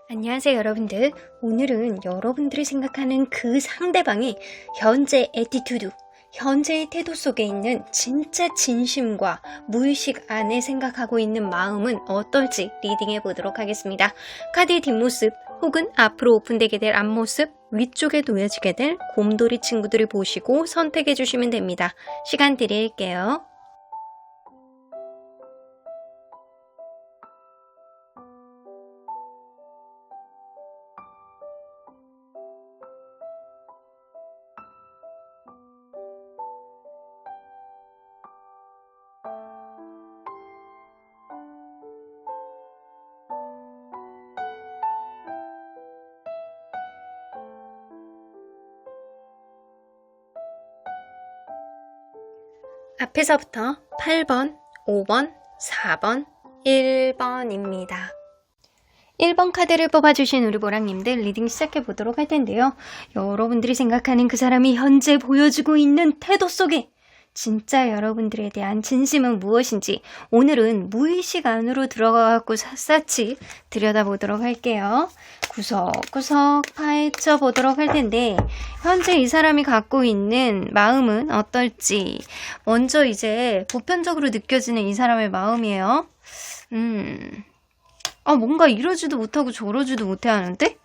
안녕하세요, 여러분들. 오늘은 여러분들이 생각하는 그 상대방의 현재 애티튜드, 현재의 태도 속에 있는 진짜 진심과 무의식 안에 생각하고 있는 마음은 어떨지 리딩해 보도록 하겠습니다. 카드의 뒷모습 혹은 앞으로 오픈되게 될 앞모습, 위쪽에 놓여지게 될 곰돌이 친구들을 보시고 선택해 주시면 됩니다. 시간 드릴게요. 앞에서부터 8번, 5번, 4번, 1번입니다. 1번 카드를 뽑아주신 우리 보랑님들 리딩 시작해보도록 할 텐데요. 여러분들이 생각하는 그 사람이 현재 보여주고 있는 태도 속에 진짜 여러분들에 대한 진심은 무엇인지 오늘은 무의식 안으로 들어가갖고 샅샅이 들여다보도록 할게요. 구석구석 파헤쳐 보도록 할 텐데 현재 이 사람이 갖고 있는 마음은 어떨지 먼저 이제 보편적으로 느껴지는 이 사람의 마음이에요. 뭔가 이러지도 못하고 저러지도 못해 하는데?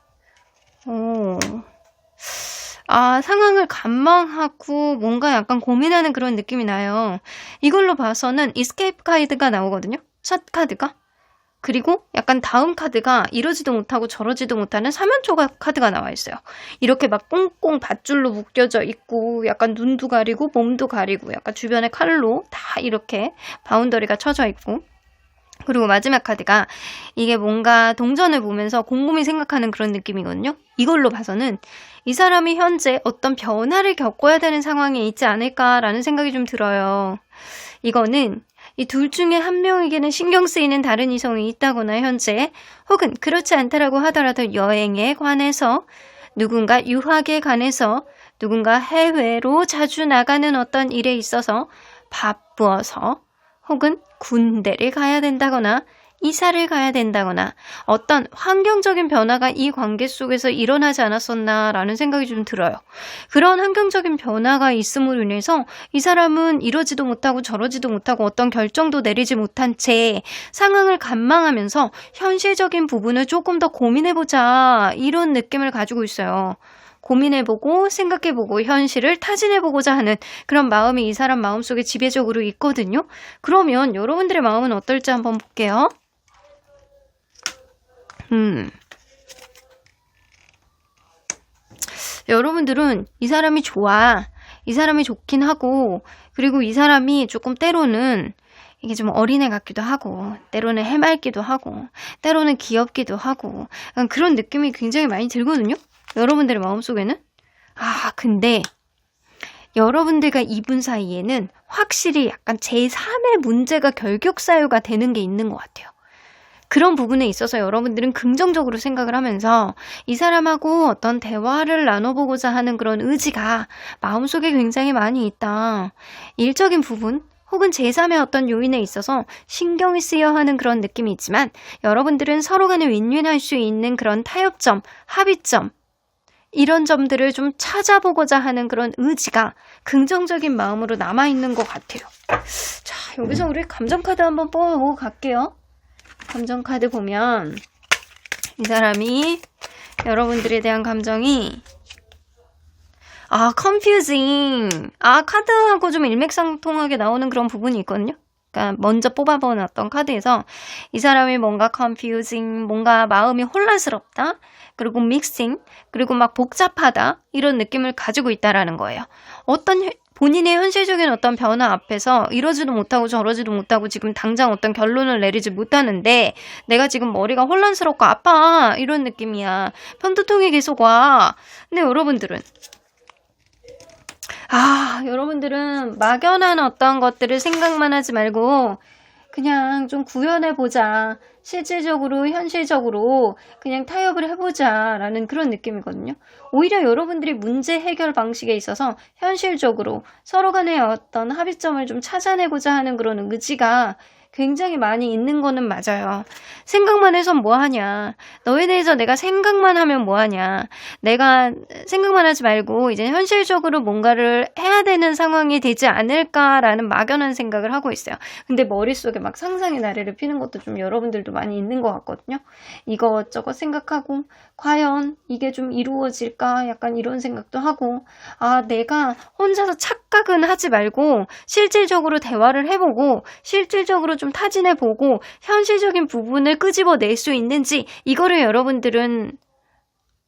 상황을 관망하고 뭔가 약간 고민하는 그런 느낌이 나요. 이걸로 봐서는 이스케이프 카드가 나오거든요. 첫 카드가. 그리고 약간 다음 카드가 이러지도 못하고 저러지도 못하는 사면초가 카드가 나와 있어요. 이렇게 막 꽁꽁 밧줄로 묶여져 있고 약간 눈도 가리고 몸도 가리고 약간 주변에 칼로 다 이렇게 바운더리가 쳐져 있고 그리고 마지막 카드가 이게 뭔가 동전을 보면서 곰곰이 생각하는 그런 느낌이거든요. 이걸로 봐서는 이 사람이 현재 어떤 변화를 겪어야 되는 상황에 있지 않을까라는 생각이 좀 들어요. 이거는 이 둘 중에 한 명에게는 신경 쓰이는 다른 이성이 있다거나 현재 혹은 그렇지 않다라고 하더라도 여행에 관해서 누군가 유학에 관해서 누군가 해외로 자주 나가는 어떤 일에 있어서 바쁘어서 혹은 군대를 가야 된다거나 이사를 가야 된다거나 어떤 환경적인 변화가 이 관계 속에서 일어나지 않았었나라는 생각이 좀 들어요. 그런 환경적인 변화가 있음으로 인해서 이 사람은 이러지도 못하고 저러지도 못하고 어떤 결정도 내리지 못한 채 상황을 관망하면서 현실적인 부분을 조금 더 고민해보자 이런 느낌을 가지고 있어요. 고민해보고 생각해보고 현실을 타진해보고자 하는 그런 마음이 이 사람 마음속에 지배적으로 있거든요. 그러면 여러분들의 마음은 어떨지 한번 볼게요. 여러분들은 이 사람이 좋아. 이 사람이 좋긴 하고 그리고 이 사람이 조금 때로는 이게 좀 어린애 같기도 하고 때로는 해맑기도 하고 때로는 귀엽기도 하고 그런 느낌이 굉장히 많이 들거든요. 여러분들의 마음속에는. 근데 여러분들과 이분 사이에는 확실히 약간 제3의 문제가 결격사유가 되는 게 있는 것 같아요. 그런 부분에 있어서 여러분들은 긍정적으로 생각을 하면서 이 사람하고 어떤 대화를 나눠보고자 하는 그런 의지가 마음속에 굉장히 많이 있다. 일적인 부분 혹은 제3의 어떤 요인에 있어서 신경이 쓰여 하는 그런 느낌이 있지만 여러분들은 서로 간에 윈윈할 수 있는 그런 타협점, 합의점 이런 점들을 좀 찾아보고자 하는 그런 의지가 긍정적인 마음으로 남아있는 것 같아요. 자, 여기서 우리 감정카드 한번 뽑아보고 갈게요. 감정카드 보면 이 사람이 여러분들에 대한 감정이 confusing. 카드하고 좀 일맥상통하게 나오는 그런 부분이 있거든요. 그러니까 먼저 뽑아본 어떤 카드에서 이 사람이 뭔가 confusing, 뭔가 마음이 혼란스럽다. 그리고 mixing, 그리고 막 복잡하다. 이런 느낌을 가지고 있다라는 거예요. 어떤 본인의 현실적인 어떤 변화 앞에서 이러지도 못하고 저러지도 못하고 지금 당장 어떤 결론을 내리지 못하는데 내가 지금 머리가 혼란스럽고 아파 이런 느낌이야. 편두통이 계속 와. 근데 여러분들은 막연한 어떤 것들을 생각만 하지 말고 그냥 좀 구현해보자. 실질적으로 현실적으로 그냥 타협을 해보자 라는 그런 느낌이거든요. 오히려 여러분들이 문제 해결 방식에 있어서 현실적으로 서로 간의 어떤 합의점을 좀 찾아내고자 하는 그런 의지가 굉장히 많이 있는 거는 맞아요. 생각만 해선 뭐하냐. 너에 대해서 내가 생각만 하면 뭐하냐. 내가 생각만 하지 말고 이제 현실적으로 뭔가를 해야 되는 상황이 되지 않을까라는 막연한 생각을 하고 있어요. 근데 머릿속에 막 상상의 나래를 피는 것도 좀 여러분들도 많이 있는 것 같거든요. 이것저것 생각하고 과연 이게 좀 이루어질까 약간 이런 생각도 하고 내가 혼자서 착각은 하지 말고 실질적으로 대화를 해보고 실질적으로 좀 타진해보고 현실적인 부분을 끄집어낼 수 있는지 이거를 여러분들은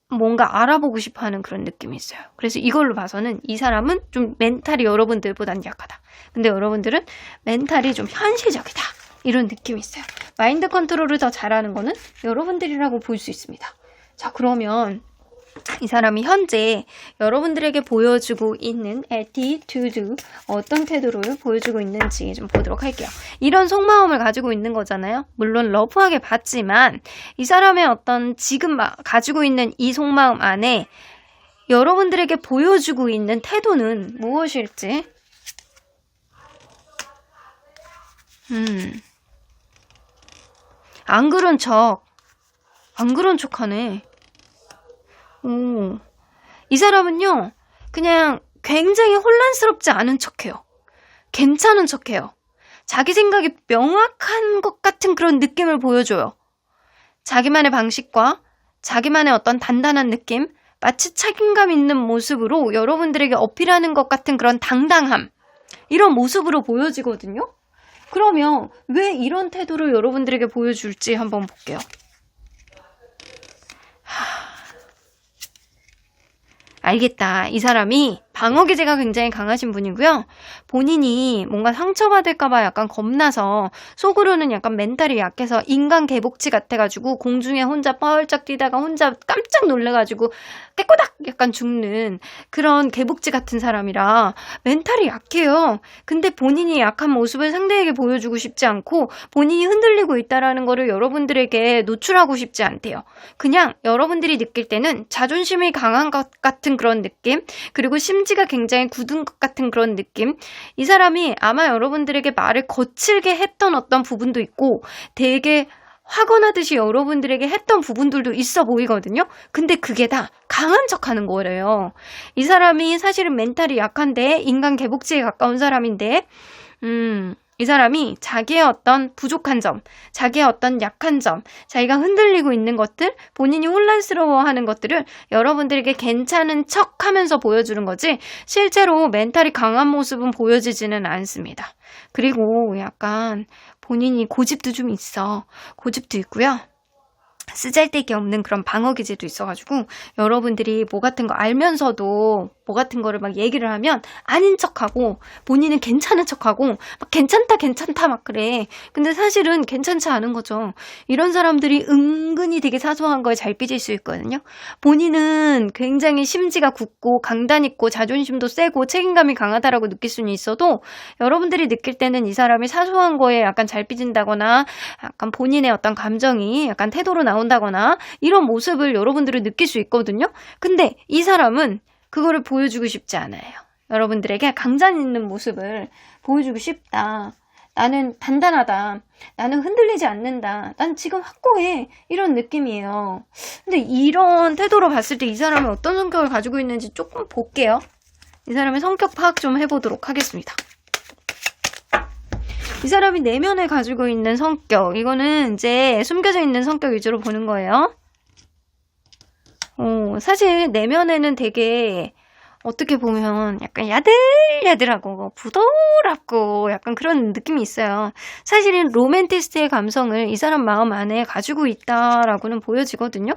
뭔가 알아보고 싶어하는 그런 느낌이 있어요. 그래서 이걸로 봐서는 이 사람은 좀 멘탈이 여러분들보단 약하다. 근데 여러분들은 멘탈이 좀 현실적이다. 이런 느낌이 있어요. 마인드 컨트롤을 더 잘하는 거는 여러분들이라고 볼 수 있습니다. 자, 그러면 이 사람이 현재 여러분들에게 보여주고 있는 attitude, 어떤 태도를 보여주고 있는지 좀 보도록 할게요. 이런 속마음을 가지고 있는 거잖아요. 물론 러프하게 봤지만 이 사람의 어떤 지금 가지고 있는 이 속마음 안에 여러분들에게 보여주고 있는 태도는 무엇일지 안 그런 척하네. 이 사람은요, 그냥 굉장히 혼란스럽지 않은 척해요. 괜찮은 척해요. 자기 생각이 명확한 것 같은 그런 느낌을 보여줘요. 자기만의 방식과 자기만의 어떤 단단한 느낌, 마치 책임감 있는 모습으로 여러분들에게 어필하는 것 같은 그런 당당함, 이런 모습으로 보여지거든요. 그러면 왜 이런 태도를 여러분들에게 보여줄지 한번 볼게요. 알겠다. 이 사람이 방어기제가 굉장히 강하신 분이고요. 본인이 뭔가 상처받을까봐 약간 겁나서 속으로는 약간 멘탈이 약해서 인간 개복치 같아가지고 공중에 혼자 뻘쩍 뛰다가 혼자 깜짝 놀래가지고 깨꼬닥 약간 죽는 그런 개복치 같은 사람이라 멘탈이 약해요. 근데 본인이 약한 모습을 상대에게 보여주고 싶지 않고 본인이 흔들리고 있다라는 거를 여러분들에게 노출하고 싶지 않대요. 그냥 여러분들이 느낄 때는 자존심이 강한 것 같은 그런 느낌, 그리고 심지가 굉장히 굳은 것 같은 그런 느낌. 이 사람이 아마 여러분들에게 말을 거칠게 했던 어떤 부분도 있고 되게 화가 나듯이 여러분들에게 했던 부분들도 있어 보이거든요. 근데 그게 다 강한 척하는 거래요. 이 사람이 사실은 멘탈이 약한데 인간 개복치에 가까운 사람인데 이 사람이 자기의 어떤 부족한 점, 자기의 어떤 약한 점, 자기가 흔들리고 있는 것들, 본인이 혼란스러워하는 것들을 여러분들에게 괜찮은 척하면서 보여주는 거지 실제로 멘탈이 강한 모습은 보여지지는 않습니다. 그리고 약간 본인이 고집도 좀 있어. 고집도 있고요. 쓰잘데기 없는 그런 방어기제도 있어가지고 여러분들이 뭐 같은 거 알면서도 뭐 같은 거를 막 얘기를 하면 아닌 척하고 본인은 괜찮은 척하고 막 괜찮다 막 그래. 근데 사실은 괜찮지 않은 거죠. 이런 사람들이 은근히 되게 사소한 거에 잘 삐질 수 있거든요. 본인은 굉장히 심지가 굳고 강단 있고 자존심도 세고 책임감이 강하다라고 느낄 수는 있어도 여러분들이 느낄 때는 이 사람이 사소한 거에 약간 잘 삐진다거나 약간 본인의 어떤 감정이 약간 태도로 나온다거나 이런 모습을 여러분들은 느낄 수 있거든요. 근데 이 사람은 그거를 보여주고 싶지 않아요. 여러분들에게 강단 있는 모습을 보여주고 싶다. 나는 단단하다. 나는 흔들리지 않는다. 난 지금 확고해. 이런 느낌이에요. 근데 이런 태도로 봤을 때 이 사람이 어떤 성격을 가지고 있는지 조금 볼게요. 이 사람의 성격 파악 좀 해보도록 하겠습니다. 이 사람이 내면에 가지고 있는 성격, 이거는 이제 숨겨져 있는 성격 위주로 보는 거예요. 사실 내면에는 되게 어떻게 보면 약간 야들야들하고 부드럽고 약간 그런 느낌이 있어요. 사실은 로맨티스트의 감성을 이 사람 마음 안에 가지고 있다라고는 보여지거든요.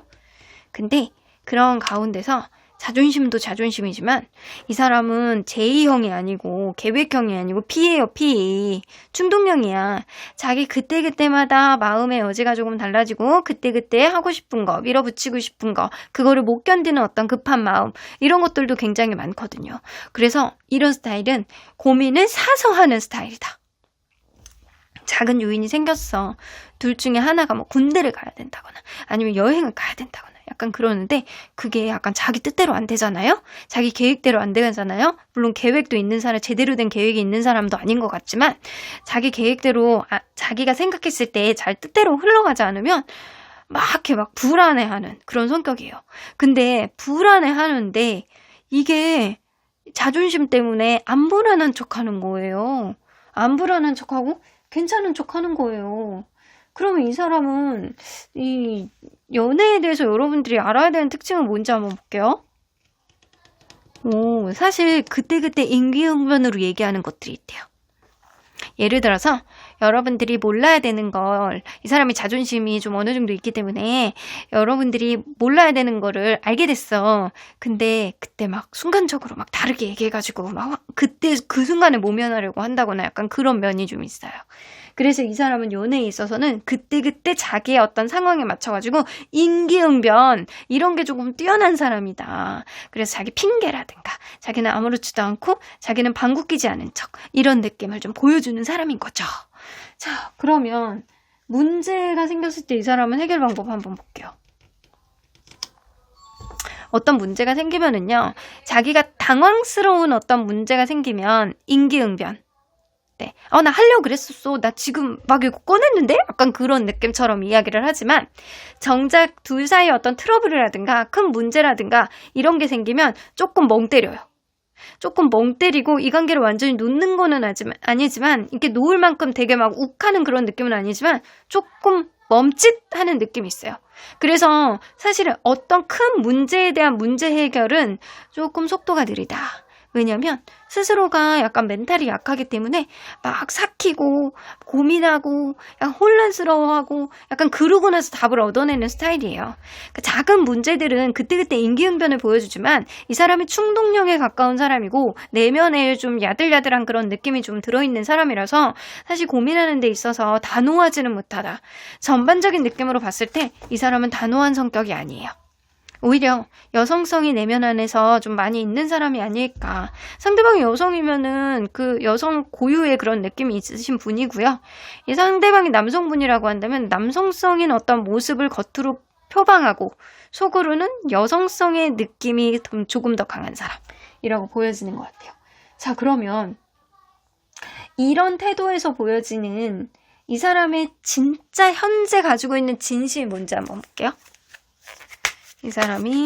근데 그런 가운데서 자존심도 자존심이지만 이 사람은 제2형이 아니고 계획형이 아니고 P예요, P. 충동형이야. 자기 그때그때마다 마음의 여지가 조금 달라지고 그때그때 하고 싶은 거, 밀어붙이고 싶은 거, 그거를 못 견디는 어떤 급한 마음, 이런 것들도 굉장히 많거든요. 그래서 이런 스타일은 고민을 사서 하는 스타일이다. 작은 요인이 생겼어. 둘 중에 하나가 뭐 군대를 가야 된다거나 아니면 여행을 가야 된다거나 약간 그러는데 그게 약간 자기 뜻대로 안 되잖아요? 자기 계획대로 안 되잖아요? 물론 계획도 있는 사람, 제대로 된 계획이 있는 사람도 아닌 것 같지만 자기 계획대로 자기가 생각했을 때 잘 뜻대로 흘러가지 않으면 막 이렇게 막 불안해하는 그런 성격이에요. 근데 불안해하는데 이게 자존심 때문에 안 불안한 척하는 거예요. 안 불안한 척하고 괜찮은 척하는 거예요. 그러면 이 사람은 이 연애에 대해서 여러분들이 알아야 되는 특징은 뭔지 한번 볼게요. 사실 그때그때 임기응변으로 얘기하는 것들이 있대요. 예를 들어서 여러분들이 몰라야 되는 걸, 이 사람이 자존심이 좀 어느 정도 있기 때문에 여러분들이 몰라야 되는 거를 알게 됐어. 근데 그때 막 순간적으로 막 다르게 얘기해가지고 막 그때 그 순간에 모면하려고 한다거나 약간 그런 면이 좀 있어요. 그래서 이 사람은 연애에 있어서는 그때그때 자기의 어떤 상황에 맞춰가지고 임기응변 이런 게 조금 뛰어난 사람이다. 그래서 자기 핑계라든가 자기는 아무렇지도 않고 자기는 방귀 뀌지 않은 척 이런 느낌을 좀 보여주는 사람인 거죠. 자, 그러면 문제가 생겼을 때 이 사람은 해결 방법 한번 볼게요. 어떤 문제가 생기면은요, 자기가 당황스러운 어떤 문제가 생기면 임기응변. 네. 나 하려고 그랬었어. 나 지금 막 이거 꺼냈는데? 약간 그런 느낌처럼 이야기를 하지만 정작 둘 사이에 어떤 트러블이라든가 큰 문제라든가 이런 게 생기면 조금 멍 때려요. 조금 멍 때리고 이 관계를 완전히 놓는 거는 아니지만 이렇게 놓을 만큼 되게 막 욱하는 그런 느낌은 아니지만 조금 멈칫하는 느낌이 있어요. 그래서 사실은 어떤 큰 문제에 대한 문제 해결은 조금 속도가 느리다. 왜냐면 스스로가 약간 멘탈이 약하기 때문에 막 삭히고 고민하고 약간 혼란스러워하고 약간 그러고 나서 답을 얻어내는 스타일이에요. 그러니까 작은 문제들은 그때그때 임기응변을 보여주지만 이 사람이 충동력에 가까운 사람이고 내면에 좀 야들야들한 그런 느낌이 좀 들어있는 사람이라서 사실 고민하는 데 있어서 단호하지는 못하다. 전반적인 느낌으로 봤을 때 이 사람은 단호한 성격이 아니에요. 오히려 여성성이 내면 안에서 좀 많이 있는 사람이 아닐까. 상대방이 여성이면은 그 여성 고유의 그런 느낌이 있으신 분이고요. 이 상대방이 남성분이라고 한다면 남성성인 어떤 모습을 겉으로 표방하고 속으로는 여성성의 느낌이 조금 더 강한 사람이라고 보여지는 것 같아요. 자, 그러면 이런 태도에서 보여지는 이 사람의 진짜 현재 가지고 있는 진심이 뭔지 한번 볼게요. 이 사람이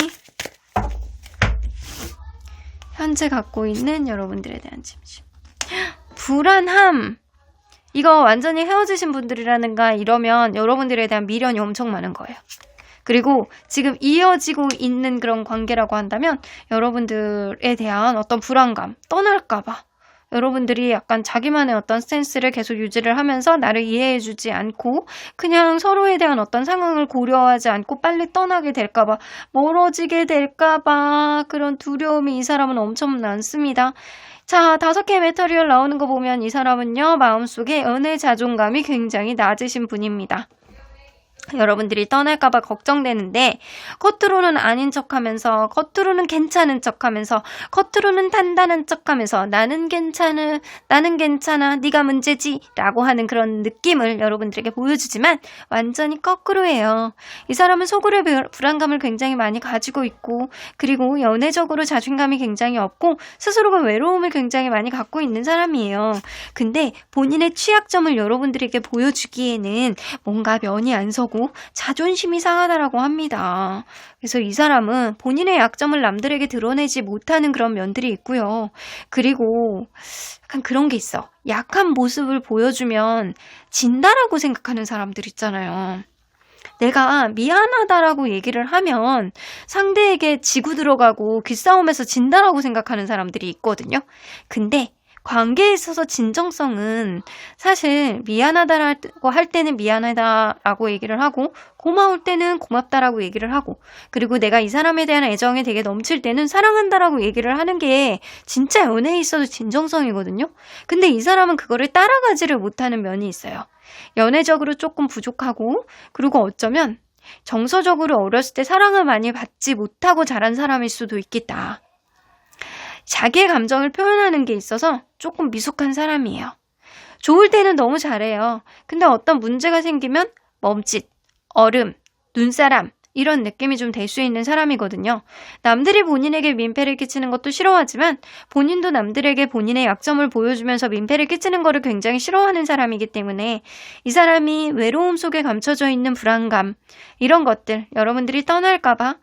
현재 갖고 있는 여러분들에 대한 진심. 불안함. 이거 완전히 헤어지신 분들이라든가 이러면 여러분들에 대한 미련이 엄청 많은 거예요. 그리고 지금 이어지고 있는 그런 관계라고 한다면 여러분들에 대한 어떤 불안감, 떠날까봐 여러분들이 약간 자기만의 어떤 스탠스를 계속 유지를 하면서 나를 이해해주지 않고 그냥 서로에 대한 어떤 상황을 고려하지 않고 빨리 떠나게 될까봐, 멀어지게 될까봐 그런 두려움이 이 사람은 엄청 많습니다. 자, 5개의 메터리얼 나오는 거 보면 이 사람은요, 마음속에 은혜 자존감이 굉장히 낮으신 분입니다. 여러분들이 떠날까봐 걱정되는데 겉으로는 아닌 척하면서 겉으로는 괜찮은 척하면서 겉으로는 단단한 척하면서 나는 괜찮아 네가 문제지 라고 하는 그런 느낌을 여러분들에게 보여주지만 완전히 거꾸로예요. 이 사람은 속으로 불안감을 굉장히 많이 가지고 있고 그리고 연애적으로 자존감이 굉장히 없고 스스로가 외로움을 굉장히 많이 갖고 있는 사람이에요. 근데 본인의 취약점을 여러분들에게 보여주기에는 뭔가 면이 안 서고 자존심이 상하다라고 합니다. 그래서 이 사람은 본인의 약점을 남들에게 드러내지 못하는 그런 면들이 있고요. 그리고 약간 그런 게 있어. 약한 모습을 보여주면 진다라고 생각하는 사람들 있잖아요. 내가 미안하다라고 얘기를 하면 상대에게 지고 들어가고 귀싸움에서 진다라고 생각하는 사람들이 있거든요. 근데 관계에 있어서 진정성은 사실 미안하다라고 할 때는 미안하다라고 얘기를 하고 고마울 때는 고맙다라고 얘기를 하고 그리고 내가 이 사람에 대한 애정이 되게 넘칠 때는 사랑한다라고 얘기를 하는 게 진짜 연애에 있어서 진정성이거든요. 근데 이 사람은 그거를 따라가지를 못하는 면이 있어요. 연애적으로 조금 부족하고 그리고 어쩌면 정서적으로 어렸을 때 사랑을 많이 받지 못하고 자란 사람일 수도 있겠다. 자기의 감정을 표현하는 게 있어서 조금 미숙한 사람이에요. 좋을 때는 너무 잘해요. 근데 어떤 문제가 생기면 멈칫, 얼음, 눈사람 이런 느낌이 좀 될 수 있는 사람이거든요. 남들이 본인에게 민폐를 끼치는 것도 싫어하지만 본인도 남들에게 본인의 약점을 보여주면서 민폐를 끼치는 거를 굉장히 싫어하는 사람이기 때문에 이 사람이 외로움 속에 감춰져 있는 불안감, 이런 것들, 여러분들이 떠날까봐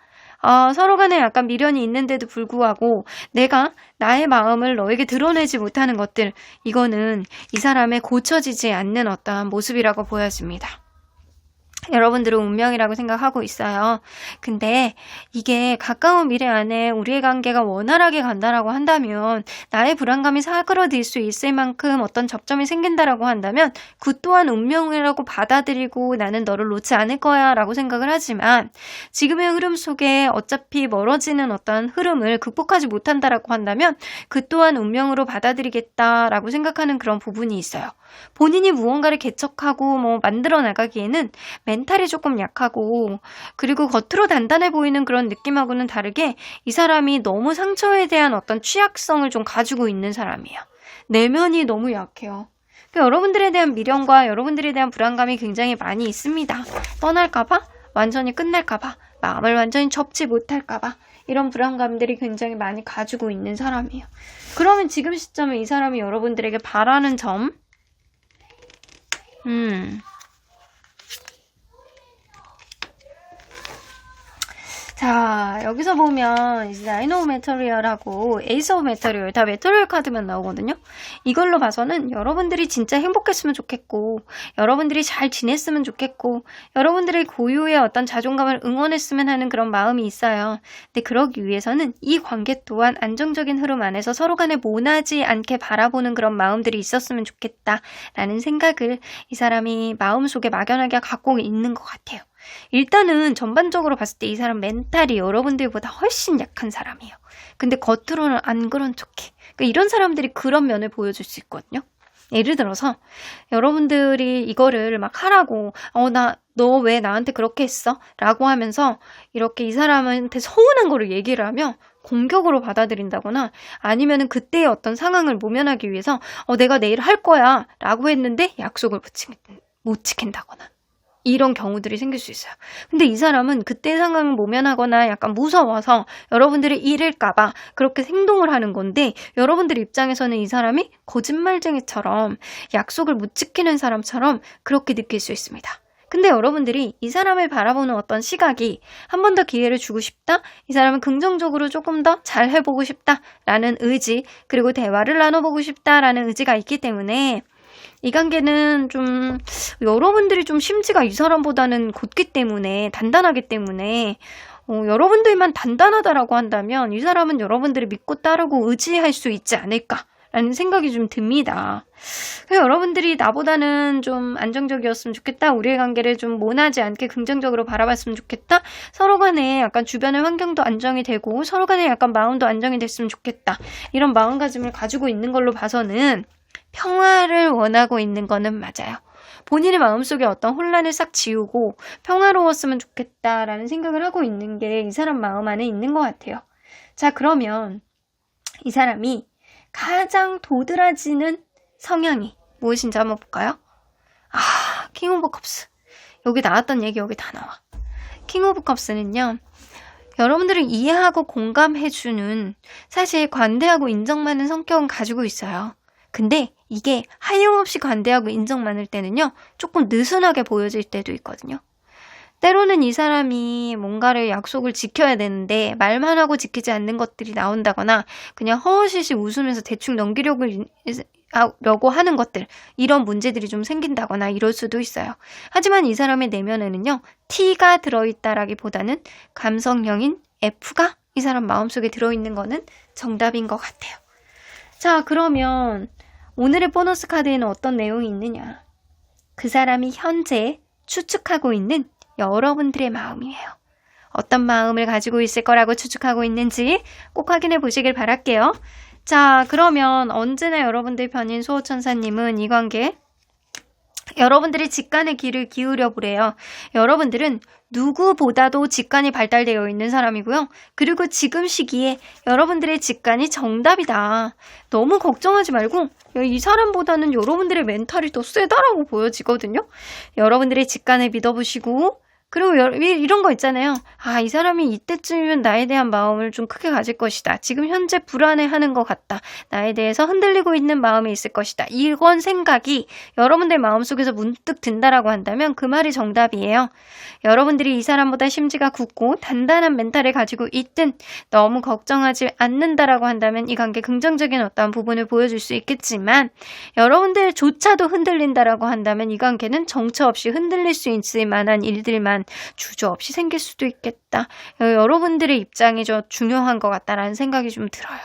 서로 간에 약간 미련이 있는데도 불구하고 내가 나의 마음을 너에게 드러내지 못하는 것들, 이거는 이 사람의 고쳐지지 않는 어떠한 모습이라고 보여집니다. 여러분들은 운명이라고 생각하고 있어요. 근데 이게 가까운 미래 안에 우리의 관계가 원활하게 간다라고 한다면, 나의 불안감이 사그러들 수 있을 만큼 어떤 접점이 생긴다라고 한다면 그 또한 운명이라고 받아들이고 나는 너를 놓지 않을 거야 라고 생각을 하지만, 지금의 흐름 속에 어차피 멀어지는 어떤 흐름을 극복하지 못한다라고 한다면 그 또한 운명으로 받아들이겠다라고 생각하는 그런 부분이 있어요. 본인이 무언가를 개척하고 만들어 나가기에는 멘탈이 조금 약하고, 그리고 겉으로 단단해 보이는 그런 느낌하고는 다르게 이 사람이 너무 상처에 대한 어떤 취약성을 좀 가지고 있는 사람이에요. 내면이 너무 약해요. 여러분들에 대한 미련과 여러분들에 대한 불안감이 굉장히 많이 있습니다. 떠날까봐, 완전히 끝날까봐, 마음을 완전히 접지 못할까봐, 이런 불안감들이 굉장히 많이 가지고 있는 사람이에요. 그러면 지금 시점에 이 사람이 여러분들에게 바라는 점, 자, 여기서 보면 이제 나인 오브 메터리얼하고 에이스 오브 메터리얼, 다 메터리얼 카드만 나오거든요. 이걸로 봐서는 여러분들이 진짜 행복했으면 좋겠고, 여러분들이 잘 지냈으면 좋겠고, 여러분들의 고유의 어떤 자존감을 응원했으면 하는 그런 마음이 있어요. 근데 그러기 위해서는 이 관계 또한 안정적인 흐름 안에서 서로 간에 모나지 않게 바라보는 그런 마음들이 있었으면 좋겠다라는 생각을 이 사람이 마음속에 막연하게 갖고 있는 것 같아요. 일단은 전반적으로 봤을 때 이 사람 멘탈이 여러분들보다 훨씬 약한 사람이에요. 근데 겉으로는 안 그런 척해. 그러니까 이런 사람들이 그런 면을 보여줄 수 있거든요. 예를 들어서 여러분들이 이거를 막 하라고, 너 왜 나한테 그렇게 했어? 라고 하면서 이렇게 이 사람한테 서운한 거를 얘기를 하면 공격으로 받아들인다거나, 아니면은 그때의 어떤 상황을 모면하기 위해서 내가 내일 할 거야 라고 했는데 약속을 못 지킨다거나, 이런 경우들이 생길 수 있어요. 근데 이 사람은 그때 상황을 모면하거나 약간 무서워서 여러분들이 잃을까봐 그렇게 행동을 하는 건데, 여러분들 입장에서는 이 사람이 거짓말쟁이처럼, 약속을 못 지키는 사람처럼 그렇게 느낄 수 있습니다. 근데 여러분들이 이 사람을 바라보는 어떤 시각이, 한 번 더 기회를 주고 싶다, 이 사람은 긍정적으로 조금 더 잘 해보고 싶다라는 의지, 그리고 대화를 나눠보고 싶다라는 의지가 있기 때문에 이 관계는 좀 여러분들이 좀 심지가 이 사람보다는 곧기 때문에, 단단하기 때문에 여러분들만 단단하다라고 한다면 이 사람은 여러분들을 믿고 따르고 의지할 수 있지 않을까라는 생각이 좀 듭니다. 여러분들이 나보다는 좀 안정적이었으면 좋겠다, 우리의 관계를 좀 모나지 않게 긍정적으로 바라봤으면 좋겠다, 서로 간에 약간 주변의 환경도 안정이 되고 서로 간에 약간 마음도 안정이 됐으면 좋겠다, 이런 마음가짐을 가지고 있는 걸로 봐서는 평화를 원하고 있는 거는 맞아요. 본인의 마음속에 어떤 혼란을 싹 지우고 평화로웠으면 좋겠다라는 생각을 하고 있는 게 이 사람 마음 안에 있는 것 같아요. 자, 그러면 이 사람이 가장 도드라지는 성향이 무엇인지 한번 볼까요? 킹 오브 컵스. 여기 나왔던 얘기 여기 다 나와. 킹 오브 컵스는요, 여러분들을 이해하고 공감해주는, 사실 관대하고 인정 많은 성격은 가지고 있어요. 근데 이게 하염없이 관대하고 인정 많을 때는요, 조금 느슨하게 보여질 때도 있거든요. 때로는 이 사람이 뭔가를 약속을 지켜야 되는데 말만 하고 지키지 않는 것들이 나온다거나, 그냥 허허실실 웃으면서 대충 넘기려고 하는 것들, 이런 문제들이 좀 생긴다거나 이럴 수도 있어요. 하지만 이 사람의 내면에는요, T가 들어있다라기보다는 감성형인 F가 이 사람 마음속에 들어있는 거는 정답인 것 같아요. 자, 그러면 오늘의 보너스 카드에는 어떤 내용이 있느냐? 그 사람이 현재 추측하고 있는 여러분들의 마음이에요. 어떤 마음을 가지고 있을 거라고 추측하고 있는지 꼭 확인해 보시길 바랄게요. 자, 그러면 언제나 여러분들 편인 수호천사님은 이 관계, 여러분들이 직관의 귀를 기울여 보래요. 여러분들은 누구보다도 직관이 발달되어 있는 사람이고요. 그리고 지금 시기에 여러분들의 직관이 정답이다. 너무 걱정하지 말고, 이 사람보다는 여러분들의 멘탈이 더 세다라고 보여지거든요. 여러분들의 직관을 믿어보시고, 그리고 이런 거 있잖아요. 아, 이 사람이 이때쯤이면 나에 대한 마음을 좀 크게 가질 것이다. 지금 현재 불안해하는 것 같다. 나에 대해서 흔들리고 있는 마음이 있을 것이다. 이건 생각이 여러분들 마음속에서 문득 든다라고 한다면 그 말이 정답이에요. 여러분들이 이 사람보다 심지가 굳고 단단한 멘탈을 가지고 있든 너무 걱정하지 않는다라고 한다면 이 관계 긍정적인 어떠한 부분을 보여줄 수 있겠지만 여러분들조차도 흔들린다라고 한다면 이 관계는 정처 없이 흔들릴 수 있을 만한 일들만 주저없이 생길 수도 있겠다. 여러분들의 입장이 좀 중요한 것 같다라는 생각이 좀 들어요.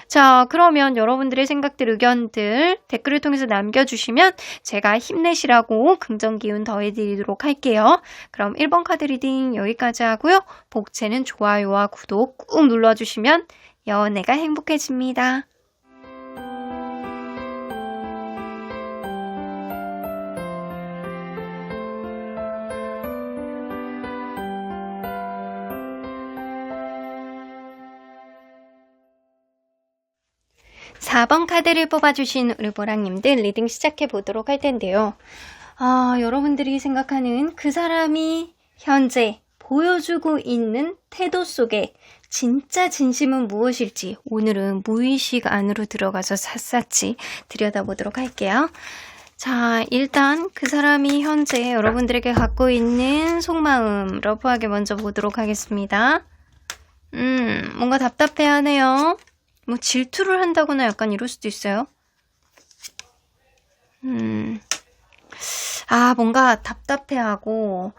자, 그러면 여러분들의 생각들, 의견들 댓글을 통해서 남겨주시면 제가 힘내시라고 긍정 기운 더해드리도록 할게요. 그럼 1번 카드 리딩 여기까지 하고요. 복채는 좋아요와 구독 꾹 눌러주시면 연애가 행복해집니다. 4번 카드를 뽑아주신 우리 보랑님들 리딩 시작해보도록 할 텐데요. 여러분들이 생각하는 그 사람이 현재 보여주고 있는 태도 속에 진짜 진심은 무엇일지 오늘은 무의식 안으로 들어가서 샅샅이 들여다보도록 할게요. 자, 일단 그 사람이 현재 여러분들에게 갖고 있는 속마음 러프하게 먼저 보도록 하겠습니다. 뭔가 답답해하네요. 뭐 질투를 한다거나 약간 이럴 수도 있어요. 뭔가 답답해하고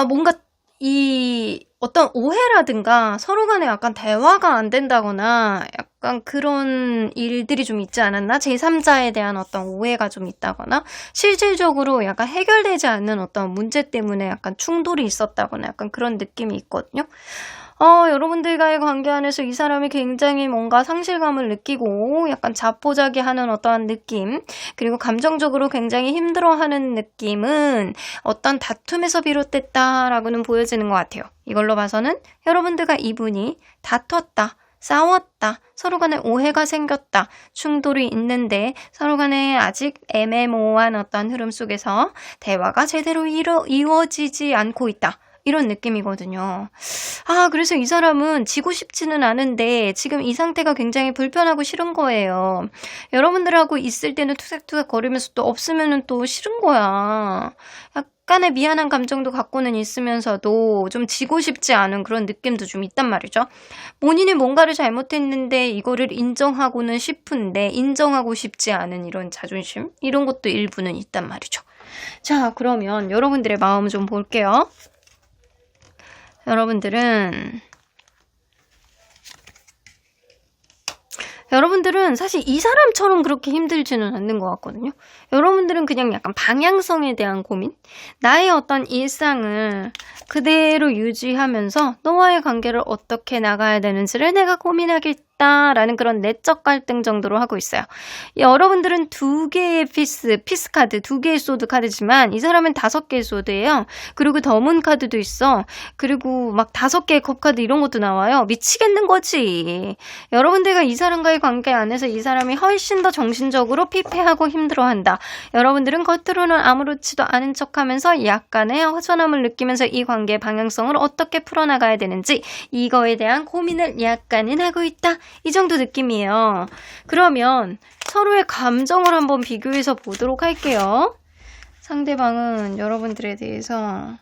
뭔가 이 어떤 오해라든가 서로 간에 약간 대화가 안 된다거나 약간 그런 일들이 좀 있지 않았나? 제3자에 대한 어떤 오해가 좀 있다거나 실질적으로 약간 해결되지 않는 어떤 문제 때문에 약간 충돌이 있었다거나 약간 그런 느낌이 있거든요. 여러분들과의 관계 안에서 이 사람이 굉장히 뭔가 상실감을 느끼고 약간 자포자기하는 어떠한 느낌, 그리고 감정적으로 굉장히 힘들어하는 느낌은 어떤 다툼에서 비롯됐다라고는 보여지는 것 같아요. 이걸로 봐서는 여러분들과 이분이 다퉜다, 싸웠다, 서로 간에 오해가 생겼다, 충돌이 있는데 서로 간에 아직 애매모호한 어떤 흐름 속에서 대화가 제대로 이루어지지 않고 있다. 이런 느낌이거든요. 그래서 이 사람은 지고 싶지는 않은데 지금 이 상태가 굉장히 불편하고 싫은 거예요. 여러분들하고 있을 때는 투닥투닥 거리면서 또 없으면은 또 싫은 거야. 약간의 미안한 감정도 갖고는 있으면서도 좀 지고 싶지 않은 그런 느낌도 좀 있단 말이죠. 본인이 뭔가를 잘못했는데 이거를 인정하고는 싶은데 인정하고 싶지 않은 이런 자존심? 이런 것도 일부는 있단 말이죠. 자, 그러면 여러분들의 마음을 좀 볼게요. 여러분들은 사실 이 사람처럼 그렇게 힘들지는 않는 것 같거든요. 여러분들은 그냥 약간 방향성에 대한 고민? 나의 어떤 일상을 그대로 유지하면서 너와의 관계를 어떻게 나가야 되는지를 내가 고민하겠다라는 그런 내적 갈등 정도로 하고 있어요. 여러분들은 2개의 피스 카드, 2개의 소드 카드지만 이 사람은 5개의 소드예요. 그리고 더문 카드도 있어. 그리고 막 5개의 컵 카드 이런 것도 나와요. 미치겠는 거지. 여러분들과 이 사람과의 관계 안에서 이 사람이 훨씬 더 정신적으로 피폐하고 힘들어한다. 여러분들은 겉으로는 아무렇지도 않은 척하면서 약간의 허전함을 느끼면서 이 관계의 방향성을 어떻게 풀어나가야 되는지 이거에 대한 고민을 약간은 하고 있다. 이 정도 느낌이에요. 그러면 서로의 감정을 한번 비교해서 보도록 할게요. 상대방은 여러분들에 대해서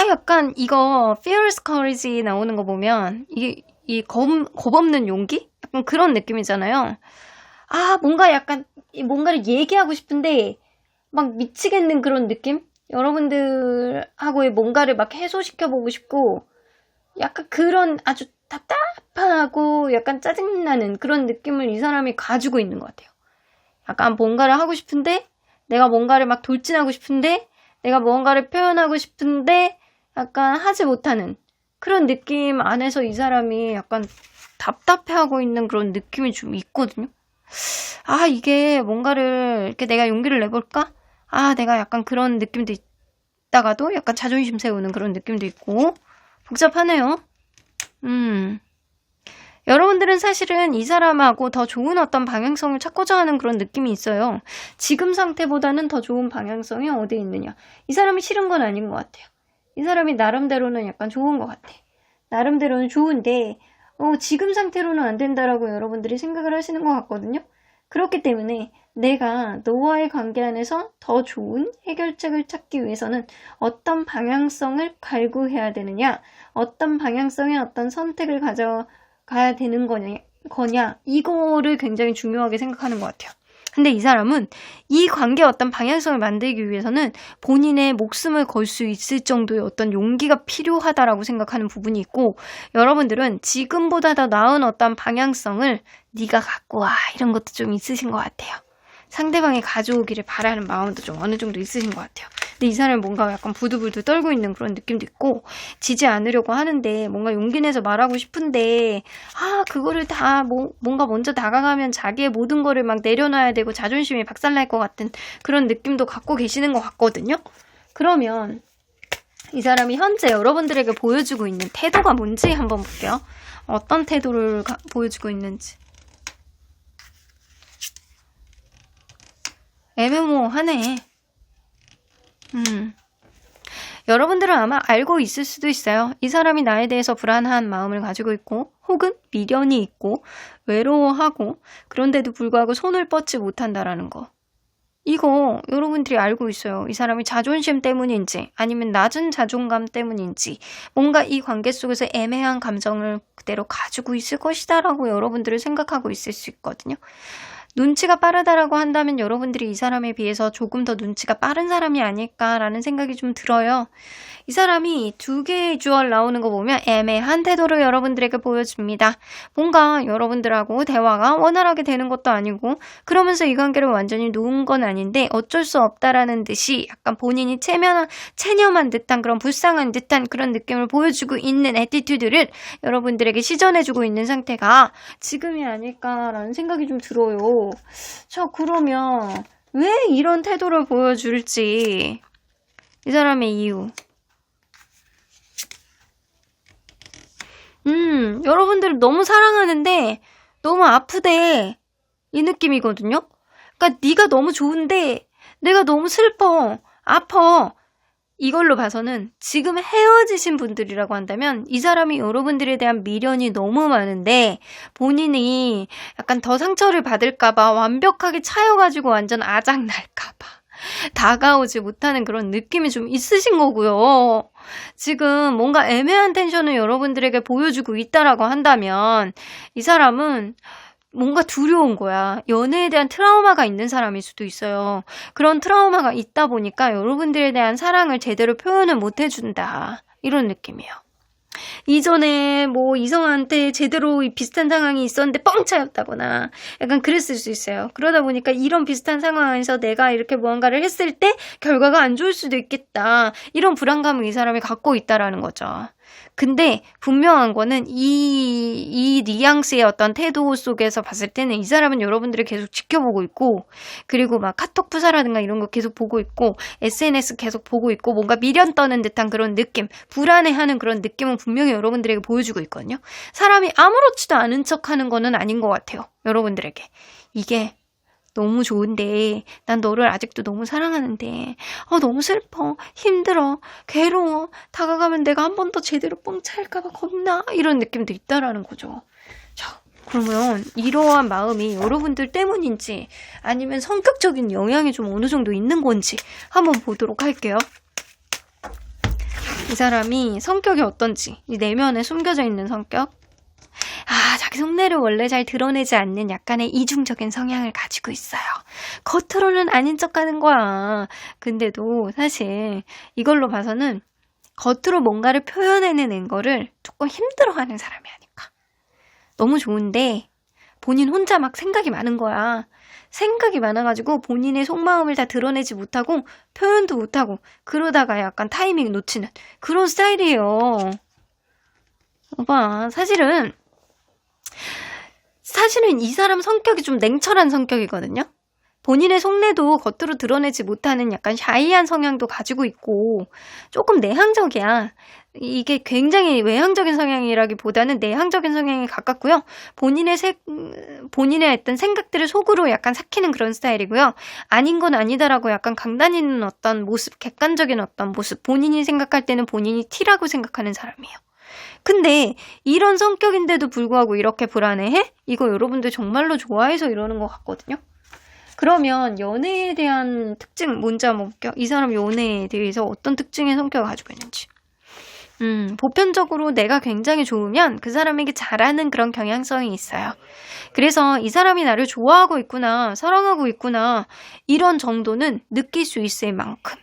약간 이거 fearless courage 나오는 거 보면 이 겁 없는 용기? 약간 그런 느낌이잖아요. 뭔가 약간 뭔가를 얘기하고 싶은데 막 미치겠는 그런 느낌? 여러분들하고의 뭔가를 막 해소시켜보고 싶고 약간 그런 아주 답답하고 약간 짜증나는 그런 느낌을 이 사람이 가지고 있는 것 같아요. 약간 뭔가를 하고 싶은데 내가 뭔가를 막 돌진하고 싶은데 내가 뭔가를 표현하고 싶은데 약간 하지 못하는 그런 느낌 안에서 이 사람이 약간 답답해하고 있는 그런 느낌이 좀 있거든요. 이게 뭔가를 이렇게 내가 용기를 내볼까? 내가 약간 그런 느낌도 있다가도 약간 자존심 세우는 그런 느낌도 있고 복잡하네요. 여러분들 여러분들은 사실은 이 사람하고 더 좋은 어떤 방향성을 찾고자 하는 그런 느낌이 있어요. 지금 상태보다는 더 좋은 방향성이 어디에 있느냐. 이 사람이 싫은 건 아닌 것 같아요. 이 사람이 나름대로는 약간 좋은 것 같아. 나름대로는 좋은데 지금 상태로는 안 된다라고 여러분들이 생각을 하시는 것 같거든요. 그렇기 때문에 내가 너와의 관계 안에서 더 좋은 해결책을 찾기 위해서는 어떤 방향성을 갈구해야 되느냐, 어떤 방향성의 어떤 선택을 가져가야 되는 거냐, 이거를 굉장히 중요하게 생각하는 것 같아요. 근데 이 사람은 이 관계의 어떤 방향성을 만들기 위해서는 본인의 목숨을 걸 수 있을 정도의 어떤 용기가 필요하다라고 생각하는 부분이 있고, 여러분들은 지금보다 더 나은 어떤 방향성을 네가 갖고 와, 이런 것도 좀 있으신 것 같아요. 상대방이 가져오기를 바라는 마음도 좀 어느 정도 있으신 것 같아요. 근데 이 사람은 뭔가 약간 부들부들 떨고 있는 그런 느낌도 있고, 지지 않으려고 하는데 뭔가 용기 내서 말하고 싶은데 그거를 다 뭔가 먼저 다가가면 자기의 모든 거를 막 내려놔야 되고 자존심이 박살날 것 같은 그런 느낌도 갖고 계시는 것 같거든요. 그러면 이 사람이 현재 여러분들에게 보여주고 있는 태도가 뭔지 한번 볼게요. 어떤 태도를 보여주고 있는지. 애매모호하네. 여러분들은 아마 알고 있을 수도 있어요. 이 사람이 나에 대해서 불안한 마음을 가지고 있고, 혹은 미련이 있고, 외로워하고, 그런데도 불구하고 손을 뻗지 못한다라는 거. 이거 여러분들이 알고 있어요. 이 사람이 자존심 때문인지, 아니면 낮은 자존감 때문인지, 뭔가 이 관계 속에서 애매한 감정을 그대로 가지고 있을 것이다라고 여러분들을 생각하고 있을 수 있거든요. 눈치가 빠르다라고 한다면 여러분들이 이 사람에 비해서 조금 더 눈치가 빠른 사람이 아닐까라는 생각이 좀 들어요. 이 사람이 두 개의 주얼 나오는 거 보면 애매한 태도를 여러분들에게 보여줍니다. 뭔가 여러분들하고 대화가 원활하게 되는 것도 아니고, 그러면서 이 관계를 완전히 놓은 건 아닌데 어쩔 수 없다라는 듯이 약간 본인이 체념한 듯한 그런 불쌍한 듯한 그런 느낌을 보여주고 있는 애티튜드를 여러분들에게 시전해주고 있는 상태가 지금이 아닐까라는 생각이 좀 들어요. 자, 그러면 왜 이런 태도를 보여줄지, 이 사람의 이유. 여러분들을 너무 사랑하는데 너무 아프대, 이 느낌이거든요. 그러니까 네가 너무 좋은데 내가 너무 슬퍼, 아파. 이걸로 봐서는 지금 헤어지신 분들이라고 한다면 이 사람이 여러분들에 대한 미련이 너무 많은데 본인이 약간 더 상처를 받을까봐 완벽하게 차여가지고 완전 아작날까봐 다가오지 못하는 그런 느낌이 좀 있으신 거고요. 지금 뭔가 애매한 텐션을 여러분들에게 보여주고 있다라고 한다면 이 사람은 뭔가 두려운 거야. 연애에 대한 트라우마가 있는 사람일 수도 있어요. 그런 트라우마가 있다 보니까 여러분들에 대한 사랑을 제대로 표현을 못 해준다, 이런 느낌이에요. 이전에 이성한테 제대로 비슷한 상황이 있었는데 뻥 차였다거나 약간 그랬을 수 있어요. 그러다 보니까 이런 비슷한 상황에서 내가 이렇게 무언가를 했을 때 결과가 안 좋을 수도 있겠다, 이런 불안감을 이 사람이 갖고 있다라는 거죠. 근데 분명한 거는 이 뉘앙스의 어떤 태도 속에서 봤을 때는 이 사람은 여러분들을 계속 지켜보고 있고, 그리고 막 카톡 프사라든가 이런 거 계속 보고 있고, SNS 계속 보고 있고, 뭔가 미련 떠는 듯한 그런 느낌, 불안해하는 그런 느낌은 분명히 여러분들에게 보여주고 있거든요. 사람이 아무렇지도 않은 척하는 거는 아닌 것 같아요, 여러분들에게. 이게 너무 좋은데 난 너를 아직도 너무 사랑하는데 너무 슬퍼, 힘들어, 괴로워, 다가가면 내가 한 번 더 제대로 뻥 차일까봐 겁나, 이런 느낌도 있다라는 거죠. 자, 그러면 이러한 마음이 여러분들 때문인지 아니면 성격적인 영향이 좀 어느 정도 있는 건지 한번 보도록 할게요. 이 사람이 성격이 어떤지, 이 내면에 숨겨져 있는 성격. 자기 속내를 원래 잘 드러내지 않는 약간의 이중적인 성향을 가지고 있어요. 겉으로는 아닌 척하는 거야. 근데도 사실 이걸로 봐서는 겉으로 뭔가를 표현해내는 거를 조금 힘들어하는 사람이 아닐까. 너무 좋은데 본인 혼자 막 생각이 많은 거야. 생각이 많아가지고 본인의 속마음을 다 드러내지 못하고 표현도 못하고 그러다가 약간 타이밍 놓치는 그런 스타일이에요. 오빠, 사실은 이 사람 성격이 좀 냉철한 성격이거든요. 본인의 속내도 겉으로 드러내지 못하는 약간 샤이한 성향도 가지고 있고 조금 내향적이야. 이게 굉장히 외향적인 성향이라기보다는 내향적인 성향에 가깝고요. 본인의 어떤 생각들을 속으로 약간 삭히는 그런 스타일이고요. 아닌 건 아니다라고 약간 강단있는 어떤 모습, 객관적인 어떤 모습, 본인이 생각할 때는 본인이 T라고 생각하는 사람이에요. 근데 이런 성격인데도 불구하고 이렇게 불안해해? 이거 여러분들 정말로 좋아해서 이러는 것 같거든요. 그러면 연애에 대한 특징 뭔지 한번 볼게요. 이 사람 연애에 대해서 어떤 특징의 성격을 가지고 있는지. 보편적으로 내가 굉장히 좋으면 그 사람에게 잘하는 그런 경향성이 있어요. 그래서 이 사람이 나를 좋아하고 있구나, 사랑하고 있구나, 이런 정도는 느낄 수 있을 만큼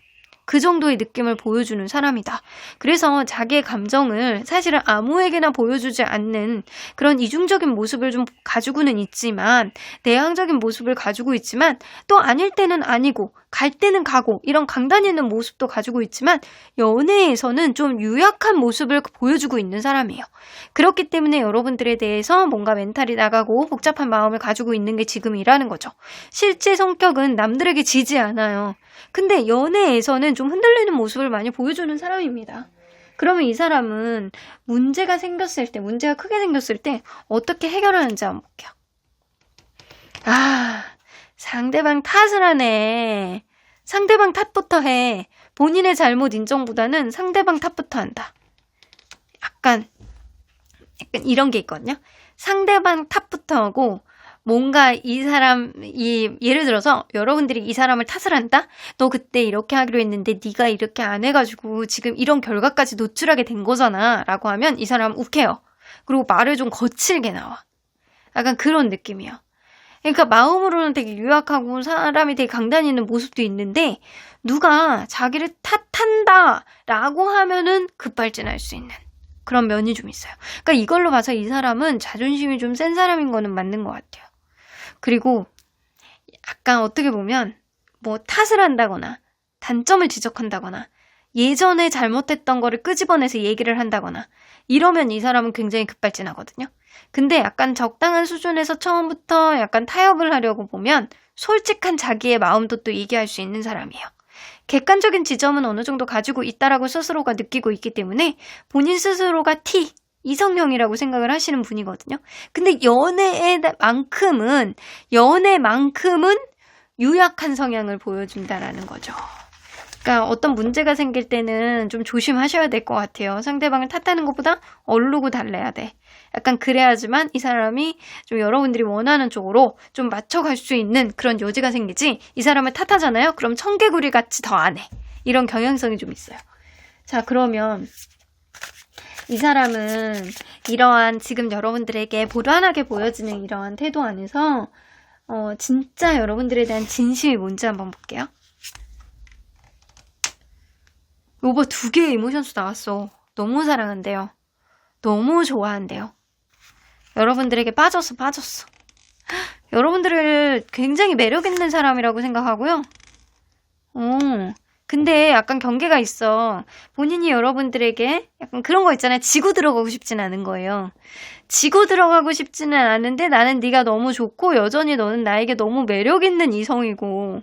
그 정도의 느낌을 보여주는 사람이다. 그래서 자기의 감정을 사실은 아무에게나 보여주지 않는 그런 이중적인 모습을 좀 가지고는 있지만, 내향적인 모습을 가지고 있지만 또 아닐 때는 아니고 갈 때는 가고 이런 강단 있는 모습도 가지고 있지만 연애에서는 좀 유약한 모습을 보여주고 있는 사람이에요. 그렇기 때문에 여러분들에 대해서 뭔가 멘탈이 나가고 복잡한 마음을 가지고 있는 게 지금이라는 거죠. 실제 성격은 남들에게 지지 않아요. 근데 연애에서는 좀 흔들리는 모습을 많이 보여주는 사람입니다. 그러면 이 사람은 문제가 크게 생겼을 때 어떻게 해결하는지 한번 볼게요. 상대방 탓을 하네. 상대방 탓부터 해. 본인의 잘못 인정보다는 상대방 탓부터 한다. 약간 이런 게 있거든요. 상대방 탓부터 하고 뭔가 예를 들어서 여러분들이 이 사람을 탓을 한다? 너 그때 이렇게 하기로 했는데 네가 이렇게 안 해가지고 지금 이런 결과까지 노출하게 된 거잖아 라고 하면 이 사람 욱해요. 그리고 말을 좀 거칠게 나와. 약간 그런 느낌이에요. 그러니까 마음으로는 되게 유약하고 사람이 되게 강단 있는 모습도 있는데 누가 자기를 탓한다 라고 하면은 급발진할 수 있는 그런 면이 좀 있어요. 그러니까 이걸로 봐서 이 사람은 자존심이 좀 센 사람인 거는 맞는 것 같아요. 그리고 약간 어떻게 보면 뭐 탓을 한다거나 단점을 지적한다거나 예전에 잘못했던 거를 끄집어내서 얘기를 한다거나 이러면 이 사람은 굉장히 급발진하거든요. 근데 약간 적당한 수준에서 처음부터 약간 타협을 하려고 보면 솔직한 자기의 마음도 또 얘기할 수 있는 사람이에요. 객관적인 지점은 어느 정도 가지고 있다라고 스스로가 느끼고 있기 때문에 본인 스스로가 T, 이성형이라고 생각을 하시는 분이거든요. 근데 연애만큼은 유약한 성향을 보여준다라는 거죠. 그러니까 어떤 문제가 생길 때는 좀 조심하셔야 될 것 같아요. 상대방을 탓하는 것보다 얼르고 달래야 돼. 약간 그래야지만 이 사람이 좀 여러분들이 원하는 쪽으로 좀 맞춰갈 수 있는 그런 여지가 생기지, 이 사람을 탓하잖아요? 그럼 청개구리 같이 더 안 해. 이런 경향성이 좀 있어요. 자, 그러면 이 사람은 이러한 지금 여러분들에게 불안하게 보여지는 이러한 태도 안에서 진짜 여러분들에 대한 진심이 뭔지 한번 볼게요. 오버 2개의 이모션수 나왔어. 너무 사랑한대요. 너무 좋아한대요. 여러분들에게 빠졌어. 여러분들을 굉장히 매력있는 사람이라고 생각하고요. 근데 약간 경계가 있어. 본인이 여러분들에게 약간 그런 거 있잖아요. 지고 들어가고 싶진 않은 거예요. 지고 들어가고 싶지는 않은데 나는 네가 너무 좋고 여전히 너는 나에게 너무 매력있는 이성이고,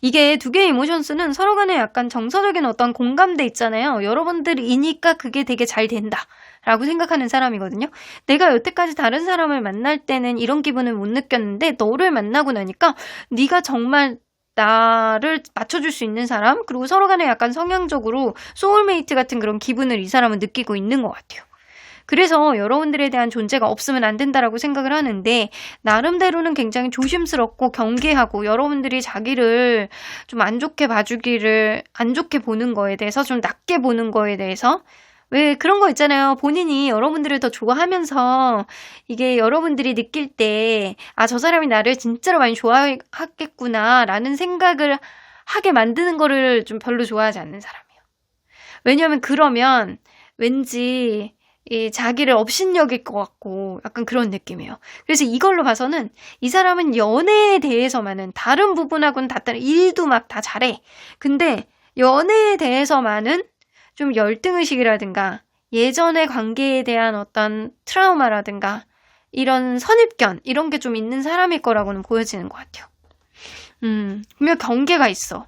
이게 2개의 이모션스는 서로 간에 약간 정서적인 어떤 공감대 있잖아요. 여러분들이니까 그게 되게 잘 된다 라고 생각하는 사람이거든요. 내가 여태까지 다른 사람을 만날 때는 이런 기분을 못 느꼈는데 너를 만나고 나니까 네가 정말 나를 맞춰줄 수 있는 사람, 그리고 서로 간에 약간 성향적으로 소울메이트 같은 그런 기분을 이 사람은 느끼고 있는 것 같아요. 그래서 여러분들에 대한 존재가 없으면 안 된다라고 생각을 하는데, 나름대로는 굉장히 조심스럽고 경계하고 여러분들이 자기를 좀 안 좋게 보는 거에 대해서, 좀 낮게 보는 거에 대해서, 왜 그런 거 있잖아요. 본인이 여러분들을 더 좋아하면서 이게 여러분들이 느낄 때 저 사람이 나를 진짜로 많이 좋아하겠구나 라는 생각을 하게 만드는 거를 좀 별로 좋아하지 않는 사람이에요. 왜냐하면 그러면 왠지 자기를 업신여길 것 같고 약간 그런 느낌이에요. 그래서 이걸로 봐서는 이 사람은 연애에 대해서만은, 다른 부분하고는 다 다른, 일도 막 다 잘해. 근데 연애에 대해서만은 좀 열등의식이라든가 예전의 관계에 대한 어떤 트라우마라든가 이런 선입견 이런 게 좀 있는 사람일 거라고는 보여지는 것 같아요. 분명 경계가 있어.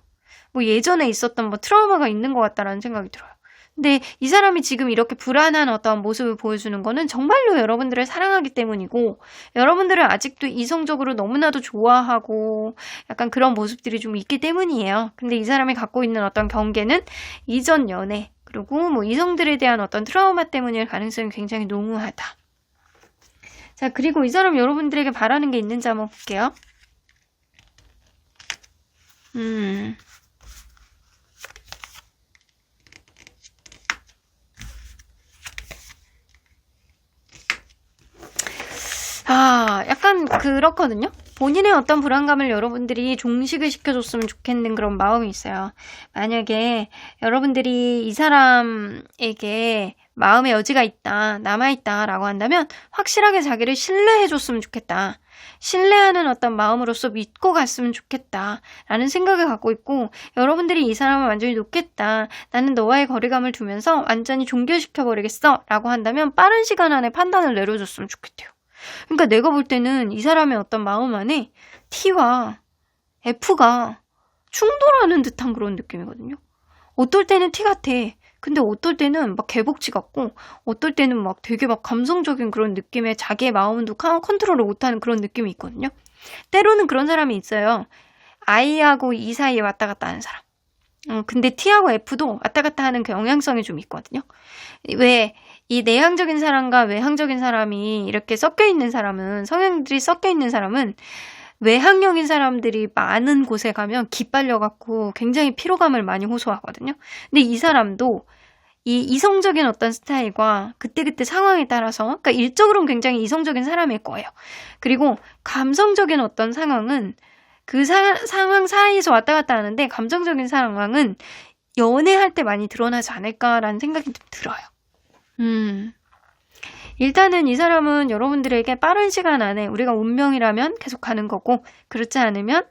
뭐 예전에 있었던 뭐 트라우마가 있는 것 같다라는 생각이 들어요. 근데 이 사람이 지금 이렇게 불안한 어떤 모습을 보여주는 거는 정말로 여러분들을 사랑하기 때문이고, 여러분들을 아직도 이성적으로 너무나도 좋아하고 약간 그런 모습들이 좀 있기 때문이에요. 근데 이 사람이 갖고 있는 어떤 경계는 이전 연애 그리고 뭐 이성들에 대한 어떤 트라우마 때문일 가능성이 굉장히 농후하다. 자, 그리고 이 사람 여러분들에게 바라는 게 있는지 한번 볼게요. 약간 그렇거든요. 본인의 어떤 불안감을 여러분들이 종식을 시켜줬으면 좋겠는 그런 마음이 있어요. 만약에 여러분들이 이 사람에게 마음의 여지가 있다, 남아있다 라고 한다면 확실하게 자기를 신뢰해줬으면 좋겠다. 신뢰하는 어떤 마음으로서 믿고 갔으면 좋겠다 라는 생각을 갖고 있고, 여러분들이 이 사람을 완전히 놓겠다, 나는 너와의 거리감을 두면서 완전히 종결시켜버리겠어 라고 한다면 빠른 시간 안에 판단을 내려줬으면 좋겠대요. 그러니까 내가 볼 때는 이 사람의 어떤 마음 안에 T와 F가 충돌하는 듯한 그런 느낌이거든요. 어떨 때는 T 같아. 근데 어떨 때는 막 개복치 같고, 어떨 때는 막 되게 막 감성적인 그런 느낌의 자기의 마음도 컨트롤을 못하는 그런 느낌이 있거든요. 때로는 그런 사람이 있어요. I하고 E 사이에 왔다 갔다 하는 사람. 근데 T하고 F도 왔다 갔다 하는 그 영향성이 좀 있거든요. 왜 이 내향적인 사람과 외향적인 사람이 이렇게 섞여 있는 사람은, 성향들이 섞여 있는 사람은 외향형인 사람들이 많은 곳에 가면 기빨려갖고 굉장히 피로감을 많이 호소하거든요. 근데 이 사람도 이 이성적인 어떤 스타일과 그때그때 상황에 따라서, 그러니까 일적으로는 굉장히 이성적인 사람일 거예요. 그리고 감성적인 어떤 상황은 그 상황 사이에서 왔다 갔다 하는데, 감정적인 상황은 연애할 때 많이 드러나지 않을까라는 생각이 좀 들어요. 일단은 이 사람은 여러분들에게 빠른 시간 안에, 우리가 운명이라면 계속 가는 거고, 그렇지 않으면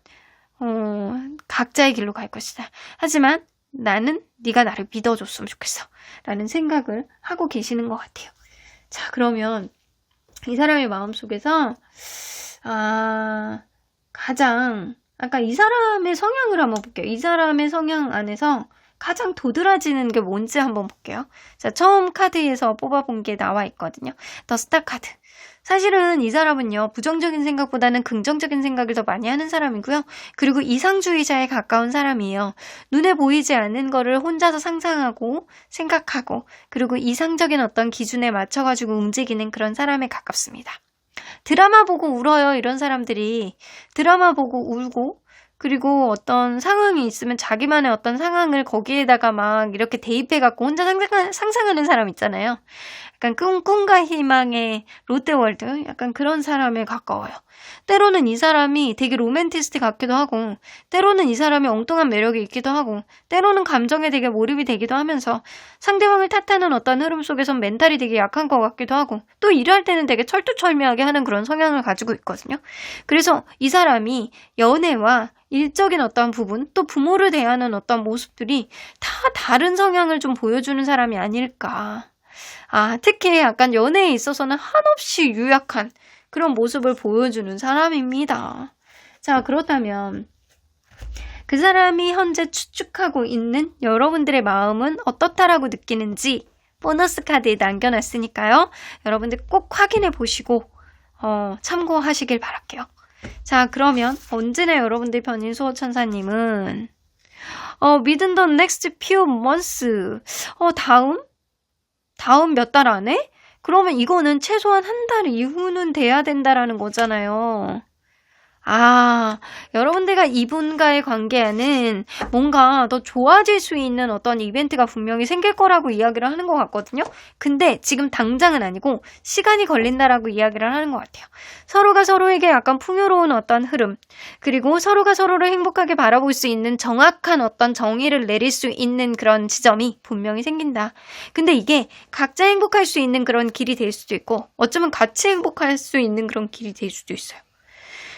각자의 길로 갈 것이다. 하지만 나는 네가 나를 믿어줬으면 좋겠어 라는 생각을 하고 계시는 것 같아요. 자, 그러면 이 사람의 마음속에서 가장, 아까 이 사람의 성향을 한번 볼게요. 이 사람의 성향 안에서 가장 도드라지는 게 뭔지 한번 볼게요. 자, 처음 카드에서 뽑아본 게 나와 있거든요. 더 스타 카드. 사실은 이 사람은요, 부정적인 생각보다는 긍정적인 생각을 더 많이 하는 사람이고요. 그리고 이상주의자에 가까운 사람이에요. 눈에 보이지 않는 거를 혼자서 상상하고 생각하고, 그리고 이상적인 어떤 기준에 맞춰가지고 움직이는 그런 사람에 가깝습니다. 드라마 보고 울어요, 이런 사람들이. 드라마 보고 울고, 그리고 어떤 상황이 있으면 자기만의 어떤 상황을 거기에다가 막 이렇게 대입해갖고 혼자 상상하는 사람 있잖아요. 약간 꿈과 희망의 롯데월드, 약간 그런 사람에 가까워요. 때로는 이 사람이 되게 로맨티스트 같기도 하고, 때로는 이 사람이 엉뚱한 매력이 있기도 하고, 때로는 감정에 되게 몰입이 되기도 하면서 상대방을 탓하는 어떤 흐름 속에선 멘탈이 되게 약한 것 같기도 하고, 또 일할 때는 되게 철두철미하게 하는 그런 성향을 가지고 있거든요. 그래서 이 사람이 연애와 일적인 어떤 부분, 또 부모를 대하는 어떤 모습들이 다 다른 성향을 좀 보여주는 사람이 아닐까. 특히 약간 연애에 있어서는 한없이 유약한 그런 모습을 보여주는 사람입니다. 자, 그렇다면 그 사람이 현재 추측하고 있는 여러분들의 마음은 어떻다라고 느끼는지 보너스 카드에 남겨놨으니까요. 여러분들 꼭 확인해 보시고 참고하시길 바랄게요. 자, 그러면 언제나 여러분들 편인 수호천사님은 within the next few months, 다음 몇 달 안에? 그러면 이거는 최소한 한 달 이후는 돼야 된다라는 거잖아요. 여러분들과 이분과의 관계에는 뭔가 더 좋아질 수 있는 어떤 이벤트가 분명히 생길 거라고 이야기를 하는 것 같거든요. 근데 지금 당장은 아니고 시간이 걸린다라고 이야기를 하는 것 같아요. 서로가 서로에게 약간 풍요로운 어떤 흐름, 그리고 서로가 서로를 행복하게 바라볼 수 있는 정확한 어떤 정의를 내릴 수 있는 그런 지점이 분명히 생긴다. 근데 이게 각자 행복할 수 있는 그런 길이 될 수도 있고, 어쩌면 같이 행복할 수 있는 그런 길이 될 수도 있어요.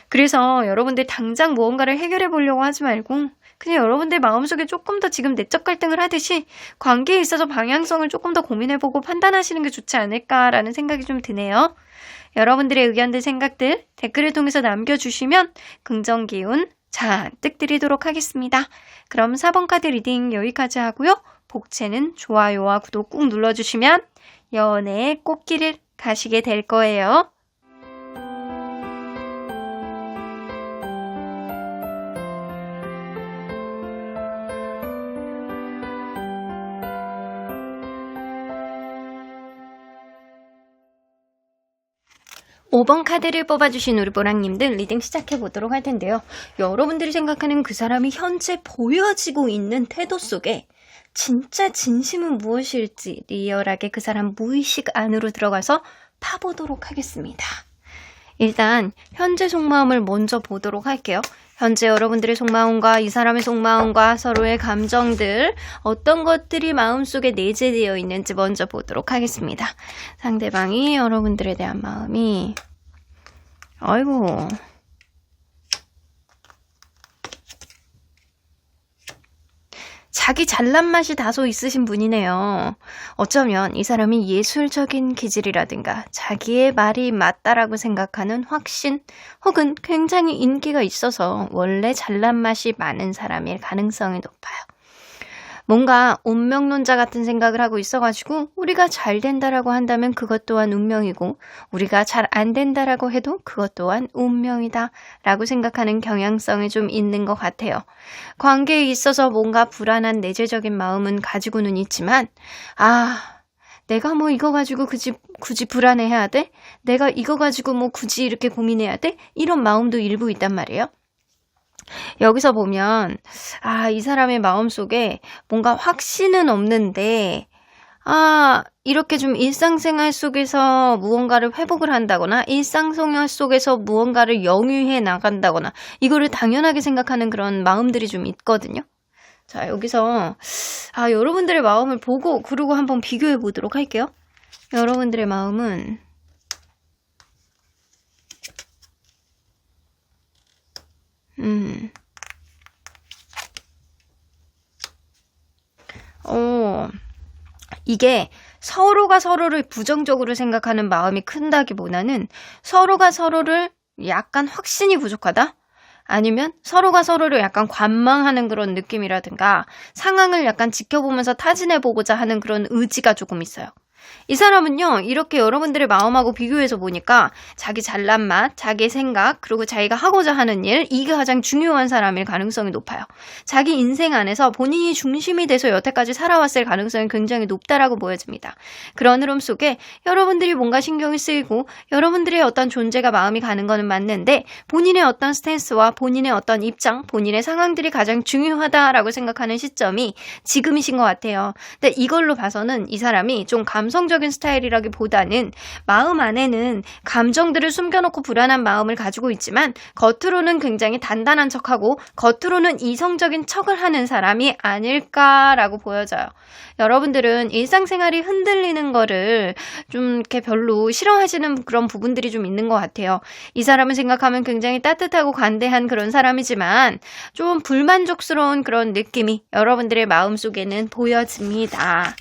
그래서 여러분들 당장 무언가를 해결해 보려고 하지 말고 그냥 여러분들 마음속에 조금 더 지금 내적 갈등을 하듯이 관계에 있어서 방향성을 조금 더 고민해보고 판단하시는 게 좋지 않을까라는 생각이 좀 드네요. 여러분들의 의견들, 생각들 댓글을 통해서 남겨주시면 긍정 기운 잔뜩 드리도록 하겠습니다. 그럼 4번 카드 리딩 여기까지 하고요. 복채는 좋아요와 구독 꾹 눌러주시면 연애의 꽃길을 가시게 될 거예요. 5번 카드를 뽑아주신 우리 보랑님들 리딩 시작해보도록 할 텐데요. 여러분들이 생각하는 그 사람이 현재 보여지고 있는 태도 속에 진짜 진심은 무엇일지 리얼하게 그 사람 무의식 안으로 들어가서 파보도록 하겠습니다. 일단 현재 속마음을 먼저 보도록 할게요. 현재 여러분들의 속마음과 이 사람의 속마음과 서로의 감정들 어떤 것들이 마음속에 내재되어 있는지 먼저 보도록 하겠습니다. 상대방이 여러분들에 대한 마음이 아이고 자기 잘난 맛이 다소 있으신 분이네요. 어쩌면 이 사람이 예술적인 기질이라든가 자기의 말이 맞다라고 생각하는 확신 혹은 굉장히 인기가 있어서 원래 잘난 맛이 많은 사람일 가능성이 높아요. 뭔가 운명론자 같은 생각을 하고 있어가지고 우리가 잘 된다라고 한다면 그것 또한 운명이고 우리가 잘 안 된다라고 해도 그것 또한 운명이다 라고 생각하는 경향성이 좀 있는 것 같아요. 관계에 있어서 뭔가 불안한 내재적인 마음은 가지고는 있지만 내가 뭐 이거 가지고 굳이 불안해해야 돼? 내가 이거 가지고 뭐 굳이 이렇게 고민해야 돼? 이런 마음도 일부 있단 말이에요. 여기서 보면 이 사람의 마음속에 뭔가 확신은 없는데 이렇게 좀 일상생활 속에서 무언가를 회복을 한다거나 일상생활 속에서 무언가를 영위해 나간다거나 이거를 당연하게 생각하는 그런 마음들이 좀 있거든요. 자, 여기서 여러분들의 마음을 보고 그리고 한번 비교해 보도록 할게요. 여러분들의 마음은 이게 서로가 서로를 부정적으로 생각하는 마음이 큰다기보다는 서로가 서로를 약간 확신이 부족하다? 아니면 서로가 서로를 약간 관망하는 그런 느낌이라든가 상황을 약간 지켜보면서 타진해보고자 하는 그런 의지가 조금 있어요. 이 사람은요, 이렇게 여러분들의 마음하고 비교해서 보니까 자기 잘난 맛, 자기의 생각, 그리고 자기가 하고자 하는 일, 이게 가장 중요한 사람일 가능성이 높아요. 자기 인생 안에서 본인이 중심이 돼서 여태까지 살아왔을 가능성이 굉장히 높다라고 보여집니다. 그런 흐름 속에 여러분들이 뭔가 신경이 쓰이고 여러분들의 어떤 존재가 마음이 가는 거는 맞는데 본인의 어떤 스탠스와 본인의 어떤 입장, 본인의 상황들이 가장 중요하다라고 생각하는 시점이 지금이신 것 같아요. 근데 이걸로 봐서는 이 사람이 좀 감성적인 스타일이라기보다는 마음 안에는 감정들을 숨겨놓고 불안한 마음을 가지고 있지만 겉으로는 굉장히 단단한 척하고 겉으로는 이성적인 척을 하는 사람이 아닐까라고 보여져요. 여러분들은 일상생활이 흔들리는 거를 좀 이렇게 별로 싫어하시는 그런 부분들이 좀 있는 것 같아요. 이 사람을 생각하면 굉장히 따뜻하고 관대한 그런 사람이지만 좀 불만족스러운 그런 느낌이 여러분들의 마음속에는 보여집니다.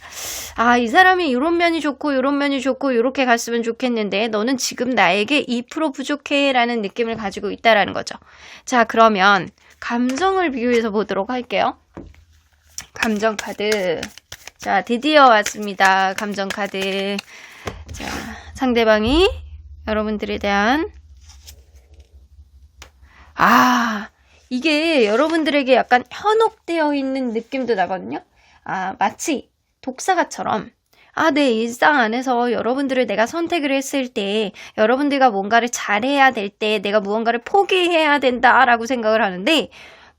이 사람이 이런 면이 좋고 이런 면이 좋고 이렇게 갔으면 좋겠는데 너는 지금 나에게 2% 부족해 라는 느낌을 가지고 있다라는 거죠. 자, 그러면 감정을 비교해서 보도록 할게요. 감정 카드. 자, 드디어 왔습니다. 감정 카드. 자, 상대방이 여러분들에 대한 이게 여러분들에게 약간 현혹되어 있는 느낌도 나거든요. 마치 독사가처럼 내 일상 안에서 여러분들을 내가 선택을 했을 때 여러분들과 뭔가를 잘해야 될 때 내가 무언가를 포기해야 된다라고 생각을 하는데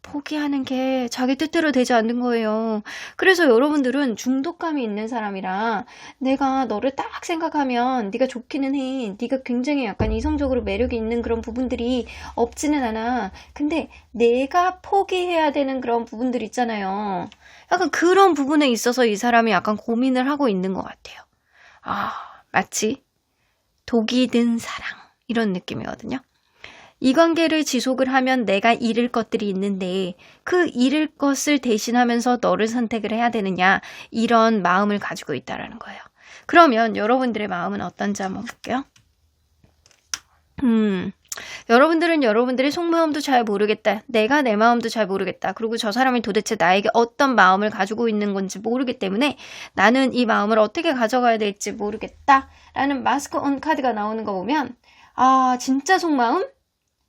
포기하는 게 자기 뜻대로 되지 않는 거예요. 그래서 여러분들은 중독감이 있는 사람이라 내가 너를 딱 생각하면 네가 좋기는 해. 네가 굉장히 약간 이성적으로 매력이 있는 그런 부분들이 없지는 않아. 근데 내가 포기해야 되는 그런 부분들 있잖아요. 약간 그런 부분에 있어서 이 사람이 약간 고민을 하고 있는 것 같아요. 마치 독이 든 사랑 이런 느낌이거든요. 이 관계를 지속을 하면 내가 잃을 것들이 있는데 그 잃을 것을 대신하면서 너를 선택을 해야 되느냐, 이런 마음을 가지고 있다라는 거예요. 그러면 여러분들의 마음은 어떤지 한번 볼게요. 여러분들은 여러분들의 속마음도 잘 모르겠다. 내가 내 마음도 잘 모르겠다. 그리고 저 사람이 도대체 나에게 어떤 마음을 가지고 있는 건지 모르기 때문에 나는 이 마음을 어떻게 가져가야 될지 모르겠다 라는 마스크 온 카드가 나오는 거 보면, 아, 진짜 속마음?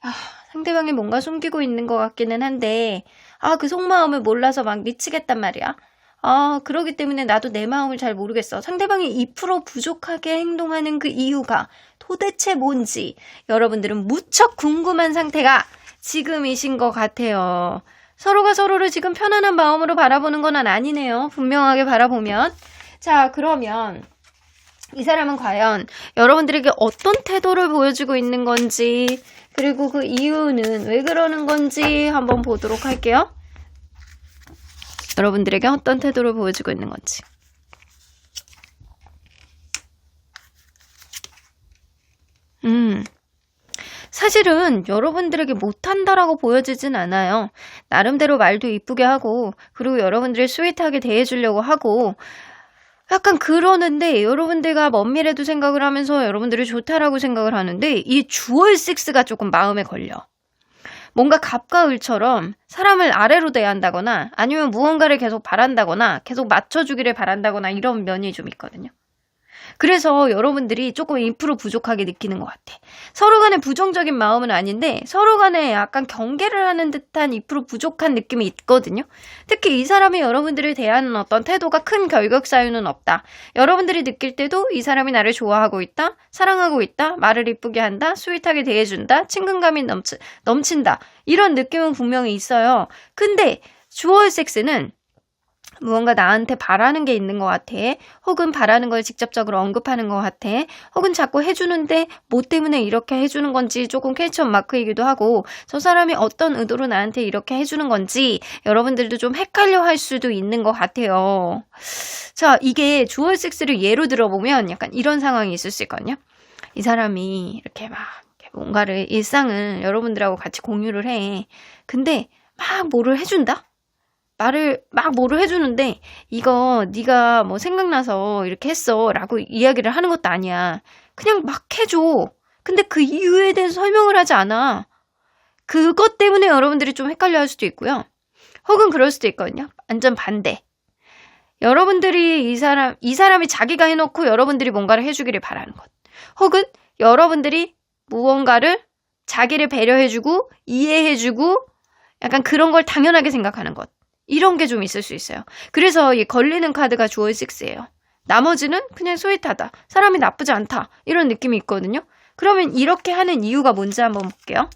아, 상대방이 뭔가 숨기고 있는 것 같기는 한데, 아, 그 속마음을 몰라서 막 미치겠단 말이야. 아, 그러기 때문에 나도 내 마음을 잘 모르겠어. 상대방이 2% 부족하게 행동하는 그 이유가 도대체 뭔지 여러분들은 무척 궁금한 상태가 지금이신 것 같아요. 서로가 서로를 지금 편안한 마음으로 바라보는 건 아니네요. 분명하게 바라보면. 자, 그러면 이 사람은 과연 여러분들에게 어떤 태도를 보여주고 있는 건지, 그리고 그 이유는 왜 그러는 건지 한번 보도록 할게요. 여러분들에게 어떤 태도를 보여주고 있는 건지. 사실은 여러분들에게 못한다라고 보여지진 않아요. 나름대로 말도 이쁘게 하고, 그리고 여러분들을 스윗하게 대해주려고 하고, 약간 그러는데 여러분들과 먼 미래도 생각을 하면서 여러분들이 좋다라고 생각을 하는데, 이 주얼 6가 조금 마음에 걸려. 뭔가 갑과 을처럼 사람을 아래로 대한다거나 아니면 무언가를 계속 바란다거나 계속 맞춰주기를 바란다거나 이런 면이 좀 있거든요. 그래서 여러분들이 조금 2% 부족하게 느끼는 것 같아. 서로 간에 부정적인 마음은 아닌데 서로 간에 약간 경계를 하는 듯한 2% 부족한 느낌이 있거든요. 특히 이 사람이 여러분들을 대하는 어떤 태도가 큰 결격 사유는 없다. 여러분들이 느낄 때도 이 사람이 나를 좋아하고 있다, 사랑하고 있다, 말을 이쁘게 한다, 스윗하게 대해준다, 친근감이 넘친다. 이런 느낌은 분명히 있어요. 근데 주얼 섹스는 무언가 나한테 바라는 게 있는 것 같아. 혹은 바라는 걸 직접적으로 언급하는 것 같아. 혹은 자꾸 해주는데 뭐 때문에 이렇게 해주는 건지 조금 퀘스천 마크이기도 하고, 저 사람이 어떤 의도로 나한테 이렇게 해주는 건지 여러분들도 좀 헷갈려 할 수도 있는 것 같아요. 자, 이게 주얼 6를 예로 들어보면 약간 이런 상황이 있을 수 있거든요. 이 사람이 이렇게 막 뭔가를, 일상을 여러분들하고 같이 공유를 해. 근데 막 뭐를 해준다? 말을 막 뭐를 해주는데, 이거 네가 뭐 생각나서 이렇게 했어 라고 이야기를 하는 것도 아니야. 그냥 막 해줘. 근데 그 이유에 대해서 설명을 하지 않아. 그것 때문에 여러분들이 좀 헷갈려 할 수도 있고요. 혹은 그럴 수도 있거든요. 완전 반대. 여러분들이 이 사람이 자기가 해놓고 여러분들이 뭔가를 해주기를 바라는 것. 혹은 여러분들이 무언가를 자기를 배려해주고 이해해주고 약간 그런 걸 당연하게 생각하는 것. 이런 게 좀 있을 수 있어요. 그래서 이 걸리는 카드가 주얼 6예요. 나머지는 그냥 스윗하다, 사람이 나쁘지 않다, 이런 느낌이 있거든요. 그러면 이렇게 하는 이유가 뭔지 한번 볼게요.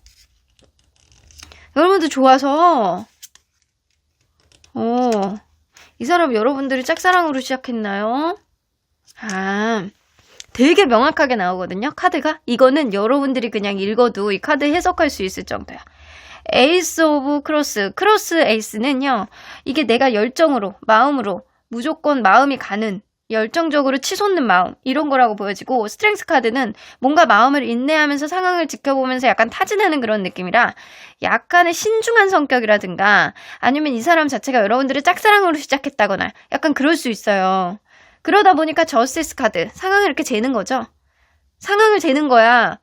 여러분들 좋아서 이 사람 여러분들이 짝사랑으로 시작했나요? 아, 되게 명확하게 나오거든요. 카드가. 이거는 여러분들이 그냥 읽어도 이 카드 해석할 수 있을 정도야. 에이스 오브 크로스 에이스는요, 이게 내가 열정으로, 마음으로, 무조건 마음이 가는, 열정적으로 치솟는 마음, 이런 거라고 보여지고, 스트렝스 카드는 뭔가 마음을 인내하면서 상황을 지켜보면서 약간 타진하는 그런 느낌이라 약간의 신중한 성격이라든가 아니면 이 사람 자체가 여러분들의 짝사랑으로 시작했다거나 약간 그럴 수 있어요. 그러다 보니까 저스티스 카드, 상황을 이렇게 재는 거죠. 상황을 재는 거야.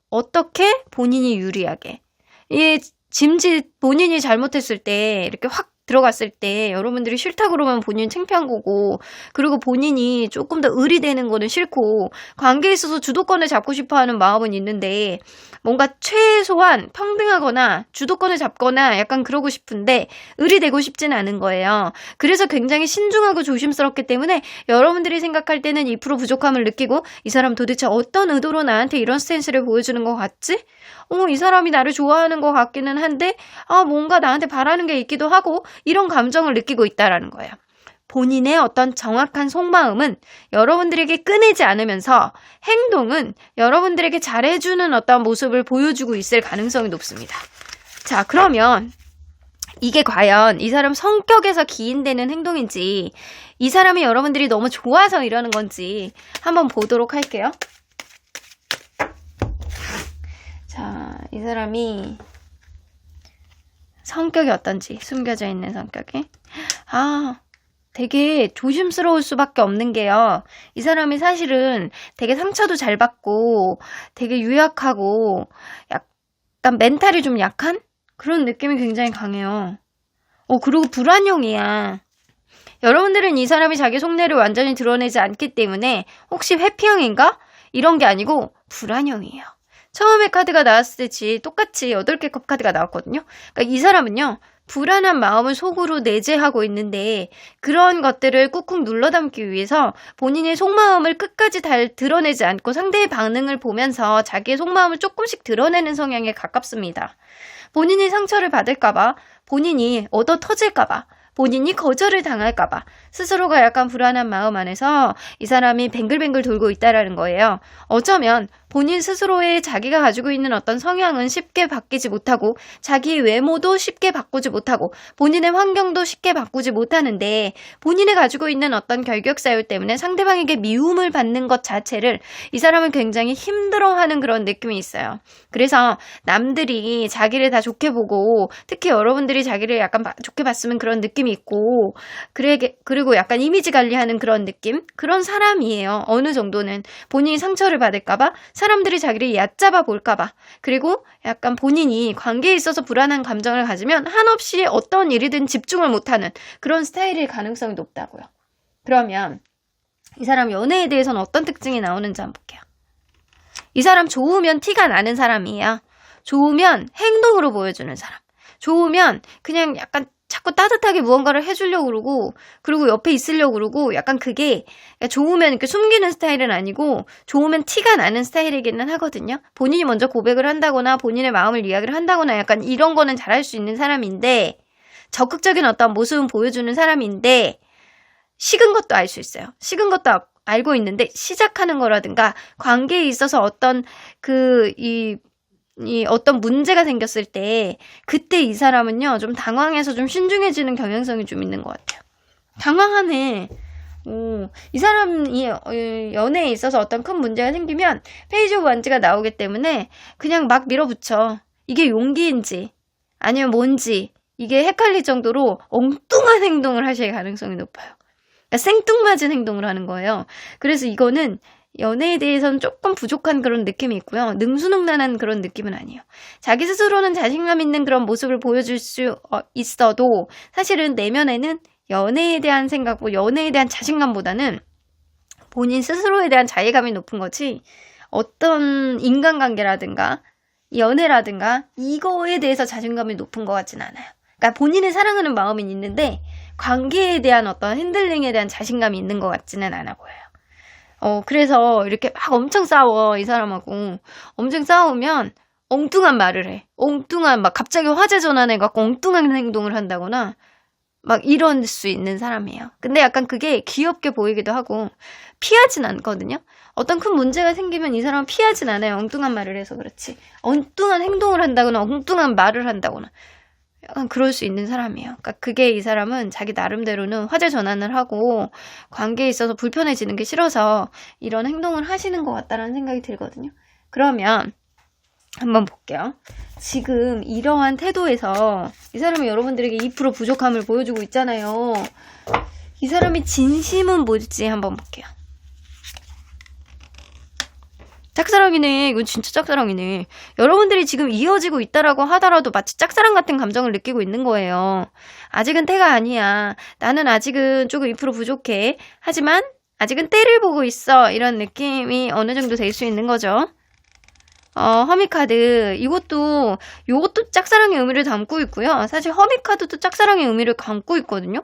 어떻게? 본인이 유리하게. 이 짐짓 본인이 잘못했을 때 이렇게 확 들어갔을 때 여러분들이 싫다 그러면 본인 창피한 거고, 그리고 본인이 조금 더 의리되는 거는 싫고, 관계에 있어서 주도권을 잡고 싶어하는 마음은 있는데 뭔가 최소한 평등하거나 주도권을 잡거나 약간 그러고 싶은데 의리되고 싶지는 않은 거예요. 그래서 굉장히 신중하고 조심스럽기 때문에 여러분들이 생각할 때는 2% 부족함을 느끼고, 이 사람 도대체 어떤 의도로 나한테 이런 스탠스를 보여주는 것 같지? 이 사람이 나를 좋아하는 것 같기는 한데 뭔가 나한테 바라는 게 있기도 하고, 이런 감정을 느끼고 있다라는 거예요. 본인의 어떤 정확한 속마음은 여러분들에게 꺼내지 않으면서 행동은 여러분들에게 잘해주는 어떤 모습을 보여주고 있을 가능성이 높습니다. 자, 그러면 이게 과연 이 사람 성격에서 기인되는 행동인지, 이 사람이 여러분들이 너무 좋아서 이러는 건지 한번 보도록 할게요. 자, 이 사람이 성격이 어떤지, 숨겨져 있는 성격이. 되게 조심스러울 수밖에 없는 게요. 이 사람이 사실은 되게 상처도 잘 받고 되게 유약하고 약간 멘탈이 좀 약한 그런 느낌이 굉장히 강해요. 그리고 불안형이야. 여러분들은 이 사람이 자기 속내를 완전히 드러내지 않기 때문에 혹시 회피형인가? 이런 게 아니고 불안형이에요. 처음에 카드가 나왔을 때 똑같이 8개 컵 카드가 나왔거든요. 그러니까 이 사람은요. 불안한 마음을 속으로 내재하고 있는데 그런 것들을 꾹꾹 눌러 담기 위해서 본인의 속마음을 끝까지 다 드러내지 않고 상대의 반응을 보면서 자기의 속마음을 조금씩 드러내는 성향에 가깝습니다. 본인이 상처를 받을까봐, 본인이 얻어 터질까봐, 본인이 거절을 당할까봐 스스로가 약간 불안한 마음 안에서 이 사람이 뱅글뱅글 돌고 있다라는 거예요. 어쩌면 본인 스스로의 자기가 가지고 있는 어떤 성향은 쉽게 바뀌지 못하고 자기 외모도 쉽게 바꾸지 못하고 본인의 환경도 쉽게 바꾸지 못하는데 본인이 가지고 있는 어떤 결격사유 때문에 상대방에게 미움을 받는 것 자체를 이 사람은 굉장히 힘들어하는 그런 느낌이 있어요. 그래서 남들이 자기를 다 좋게 보고 특히 여러분들이 자기를 약간 좋게 봤으면 그런 느낌이 있고 그리고 약간 이미지 관리하는 그런 느낌? 그런 사람이에요. 어느 정도는 본인이 상처를 받을까봐 사람들이 자기를 얕잡아 볼까봐 그리고 약간 본인이 관계에 있어서 불안한 감정을 가지면 한없이 어떤 일이든 집중을 못하는 그런 스타일일 가능성이 높다고요. 그러면 이 사람 연애에 대해서는 어떤 특징이 나오는지 한번 볼게요. 이 사람 좋으면 티가 나는 사람이에요. 좋으면 행동으로 보여주는 사람. 좋으면 그냥 약간 자꾸 따뜻하게 무언가를 해주려고 그러고 옆에 있으려고 그러고 약간 그게 좋으면 이렇게 숨기는 스타일은 아니고 좋으면 티가 나는 스타일이기는 하거든요. 본인이 먼저 고백을 한다거나 본인의 마음을 이야기를 한다거나 약간 이런 거는 잘할 수 있는 사람인데 적극적인 어떤 모습은 보여주는 사람인데 식은 것도 알 수 있어요. 식은 것도 알고 있는데 시작하는 거라든가 관계에 있어서 어떤 어떤 문제가 생겼을 때 그때 이 사람은요 좀 당황해서 좀 신중해지는 경향성이 좀 있는 것 같아요. 당황하네. 이 사람이 연애에 있어서 어떤 큰 문제가 생기면 페이지 오브 원지가 나오기 때문에 그냥 막 밀어붙여. 이게 용기인지 아니면 뭔지 이게 헷갈릴 정도로 엉뚱한 행동을 하실 가능성이 높아요. 그러니까 생뚱맞은 행동을 하는 거예요. 그래서 이거는 연애에 대해서는 조금 부족한 그런 느낌이 있고요. 능수능란한 그런 느낌은 아니에요. 자기 스스로는 자신감 있는 그런 모습을 보여줄 수 있어도 사실은 내면에는 연애에 대한 생각고 연애에 대한 자신감보다는 본인 스스로에 대한 자괴감이 높은 거지 어떤 인간관계라든가 연애라든가 이거에 대해서 자신감이 높은 것 같진 않아요. 그러니까 본인을 사랑하는 마음은 있는데 관계에 대한 어떤 핸들링에 대한 자신감이 있는 것 같지는 않아 보여요. 그래서 이렇게 막 엄청 싸워, 이 사람하고. 엄청 싸우면 엉뚱한 말을 해. 막 갑자기 화제 전환해갖고 엉뚱한 행동을 한다거나 막 이럴 수 있는 사람이에요. 근데 약간 그게 귀엽게 보이기도 하고 피하진 않거든요. 어떤 큰 문제가 생기면 이 사람은 피하진 않아요. 엉뚱한 말을 해서 그렇지. 엉뚱한 행동을 한다거나 엉뚱한 말을 한다거나 약간 그럴 수 있는 사람이에요. 그러니까 그게 이 사람은 자기 나름대로는 화제 전환을 하고 관계에 있어서 불편해지는 게 싫어서 이런 행동을 하시는 것 같다라는 생각이 들거든요. 그러면 한번 볼게요. 지금 이러한 태도에서 이 사람이 여러분들에게 2% 부족함을 보여주고 있잖아요. 이 사람이 진심은 뭘지 한번 볼게요. 짝사랑이네. 이건 진짜 짝사랑이네. 여러분들이 지금 이어지고 있다라고 하더라도 마치 짝사랑 같은 감정을 느끼고 있는 거예요. 아직은 때가 아니야. 나는 아직은 조금 2% 부족해. 하지만 아직은 때를 보고 있어. 이런 느낌이 어느 정도 될 수 있는 거죠. 허미카드. 요것도 짝사랑의 의미를 담고 있고요. 사실 허미카드도 짝사랑의 의미를 담고 있거든요.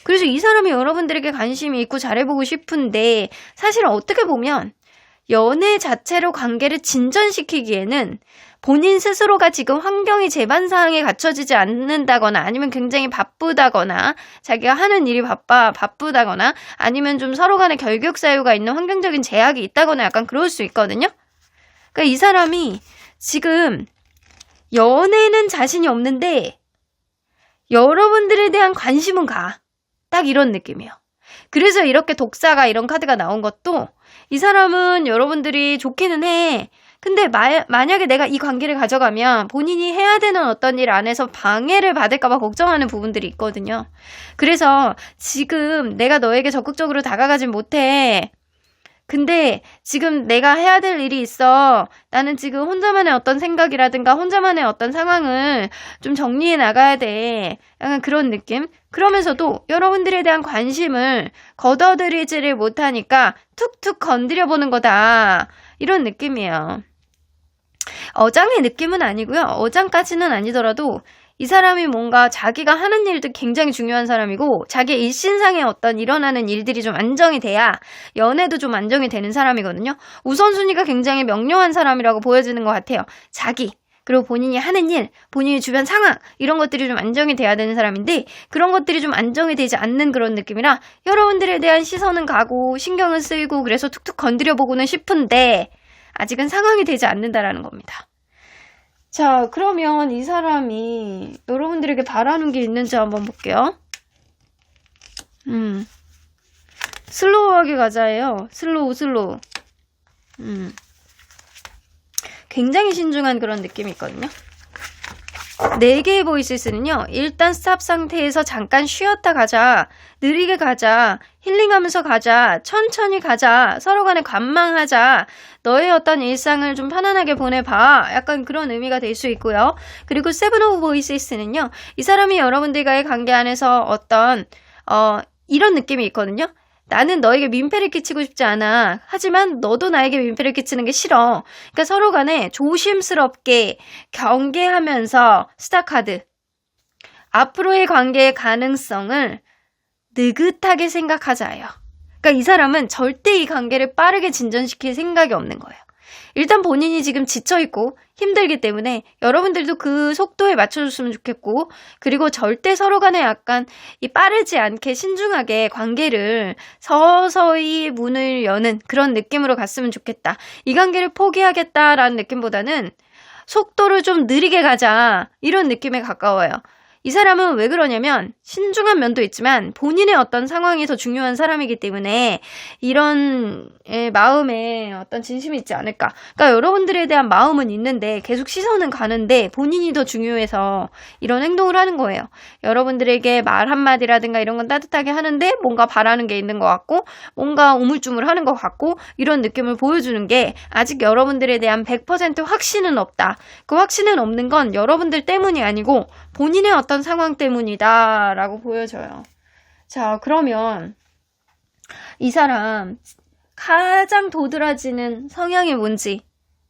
그래서 이 사람이 여러분들에게 관심이 있고 잘해보고 싶은데 사실 어떻게 보면 연애 자체로 관계를 진전시키기에는 본인 스스로가 지금 환경이 제반상에 갖춰지지 않는다거나 아니면 굉장히 바쁘다거나 자기가 하는 일이 바쁘다거나 아니면 좀 서로 간에 결격 사유가 있는 환경적인 제약이 있다거나 약간 그럴 수 있거든요. 그러니까 이 사람이 지금 연애는 자신이 없는데 여러분들에 대한 관심은 가. 딱 이런 느낌이에요. 그래서 이렇게 독사가 이런 카드가 나온 것도 이 사람은 여러분들이 좋기는 해. 근데 만약에 내가 이 관계를 가져가면 본인이 해야 되는 어떤 일 안에서 방해를 받을까봐 걱정하는 부분들이 있거든요. 그래서 지금 내가 너에게 적극적으로 다가가진 못해. 근데 지금 내가 해야 될 일이 있어. 나는 지금 혼자만의 어떤 생각이라든가 혼자만의 어떤 상황을 좀 정리해 나가야 돼. 약간 그런 느낌? 그러면서도 여러분들에 대한 관심을 걷어들이지를 못하니까 툭툭 건드려 보는 거다. 이런 느낌이에요. 어장의 느낌은 아니고요. 어장까지는 아니더라도 이 사람이 뭔가 자기가 하는 일도 굉장히 중요한 사람이고 자기 일신상에 어떤 일어나는 일들이 좀 안정이 돼야 연애도 좀 안정이 되는 사람이거든요. 우선순위가 굉장히 명료한 사람이라고 보여지는 것 같아요. 자기, 그리고 본인이 하는 일, 본인의 주변 상황 이런 것들이 좀 안정이 돼야 되는 사람인데 그런 것들이 좀 안정이 되지 않는 그런 느낌이라 여러분들에 대한 시선은 가고 신경을 쓰이고 그래서 툭툭 건드려보고는 싶은데 아직은 상황이 되지 않는다라는 겁니다. 자, 그러면 이 사람이 여러분들에게 바라는 게 있는지 한번 볼게요. 슬로우하게 가자예요. 슬로우. 굉장히 신중한 그런 느낌이 있거든요. 4개의 보이스는요. 일단 스탑 상태에서 잠깐 쉬었다 가자. 느리게 가자. 힐링하면서 가자. 천천히 가자. 서로 간에 관망하자. 너의 어떤 일상을 좀 편안하게 보내봐. 약간 그런 의미가 될 수 있고요. 그리고 세븐 오브 보이스는요. 이 사람이 여러분들과의 관계 안에서 어떤 이런 느낌이 있거든요. 나는 너에게 민폐를 끼치고 싶지 않아. 하지만 너도 나에게 민폐를 끼치는 게 싫어. 그러니까 서로 간에 조심스럽게 경계하면서 스타카드. 앞으로의 관계의 가능성을 느긋하게 생각하자예요. 그러니까 이 사람은 절대 이 관계를 빠르게 진전시킬 생각이 없는 거예요. 일단 본인이 지금 지쳐있고 힘들기 때문에 여러분들도 그 속도에 맞춰줬으면 좋겠고 그리고 절대 서로 간에 약간 이 빠르지 않게 신중하게 관계를 서서히 문을 여는 그런 느낌으로 갔으면 좋겠다. 이 관계를 포기하겠다라는 느낌보다는 속도를 좀 느리게 가자 이런 느낌에 가까워요. 이 사람은 왜 그러냐면 신중한 면도 있지만 본인의 어떤 상황이 더 중요한 사람이기 때문에 이런 마음에 어떤 진심이 있지 않을까. 그러니까 여러분들에 대한 마음은 있는데 계속 시선은 가는데 본인이 더 중요해서 이런 행동을 하는 거예요. 여러분들에게 말 한마디라든가 이런 건 따뜻하게 하는데 뭔가 바라는 게 있는 것 같고 뭔가 우물쭈물하는 것 같고 이런 느낌을 보여주는 게 아직 여러분들에 대한 100% 확신은 없다. 그 확신은 없는 건 여러분들 때문이 아니고 본인의 어떤 상황 때문이다 라고 보여져요. 자, 그러면 이 사람 가장 도드라지는 성향이 뭔지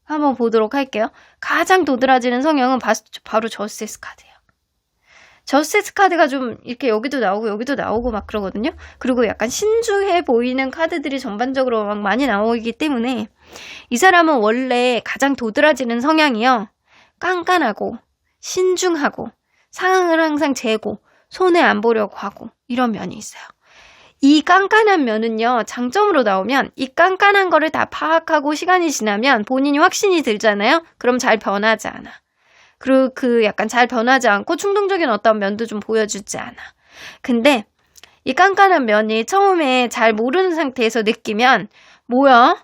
한번 보도록 할게요. 가장 도드라지는 성향은 바로 저스티스 카드예요. 저스티스 카드가 좀 이렇게 여기도 나오고 막 그러거든요. 그리고 약간 신중해 보이는 카드들이 전반적으로 막 많이 나오기 때문에 이 사람은 원래 가장 도드라지는 성향이요. 깐깐하고 신중하고 상황을 항상 재고 손해 안 보려고 하고 이런 면이 있어요. 이 깐깐한 면은요. 장점으로 나오면 이 깐깐한 거를 다 파악하고 시간이 지나면 본인이 확신이 들잖아요. 그럼 잘 변하지 않아. 그리고 그 약간 잘 변하지 않고 충동적인 어떤 면도 좀 보여주지 않아. 근데 이 깐깐한 면이 처음에 잘 모르는 상태에서 느끼면 뭐야?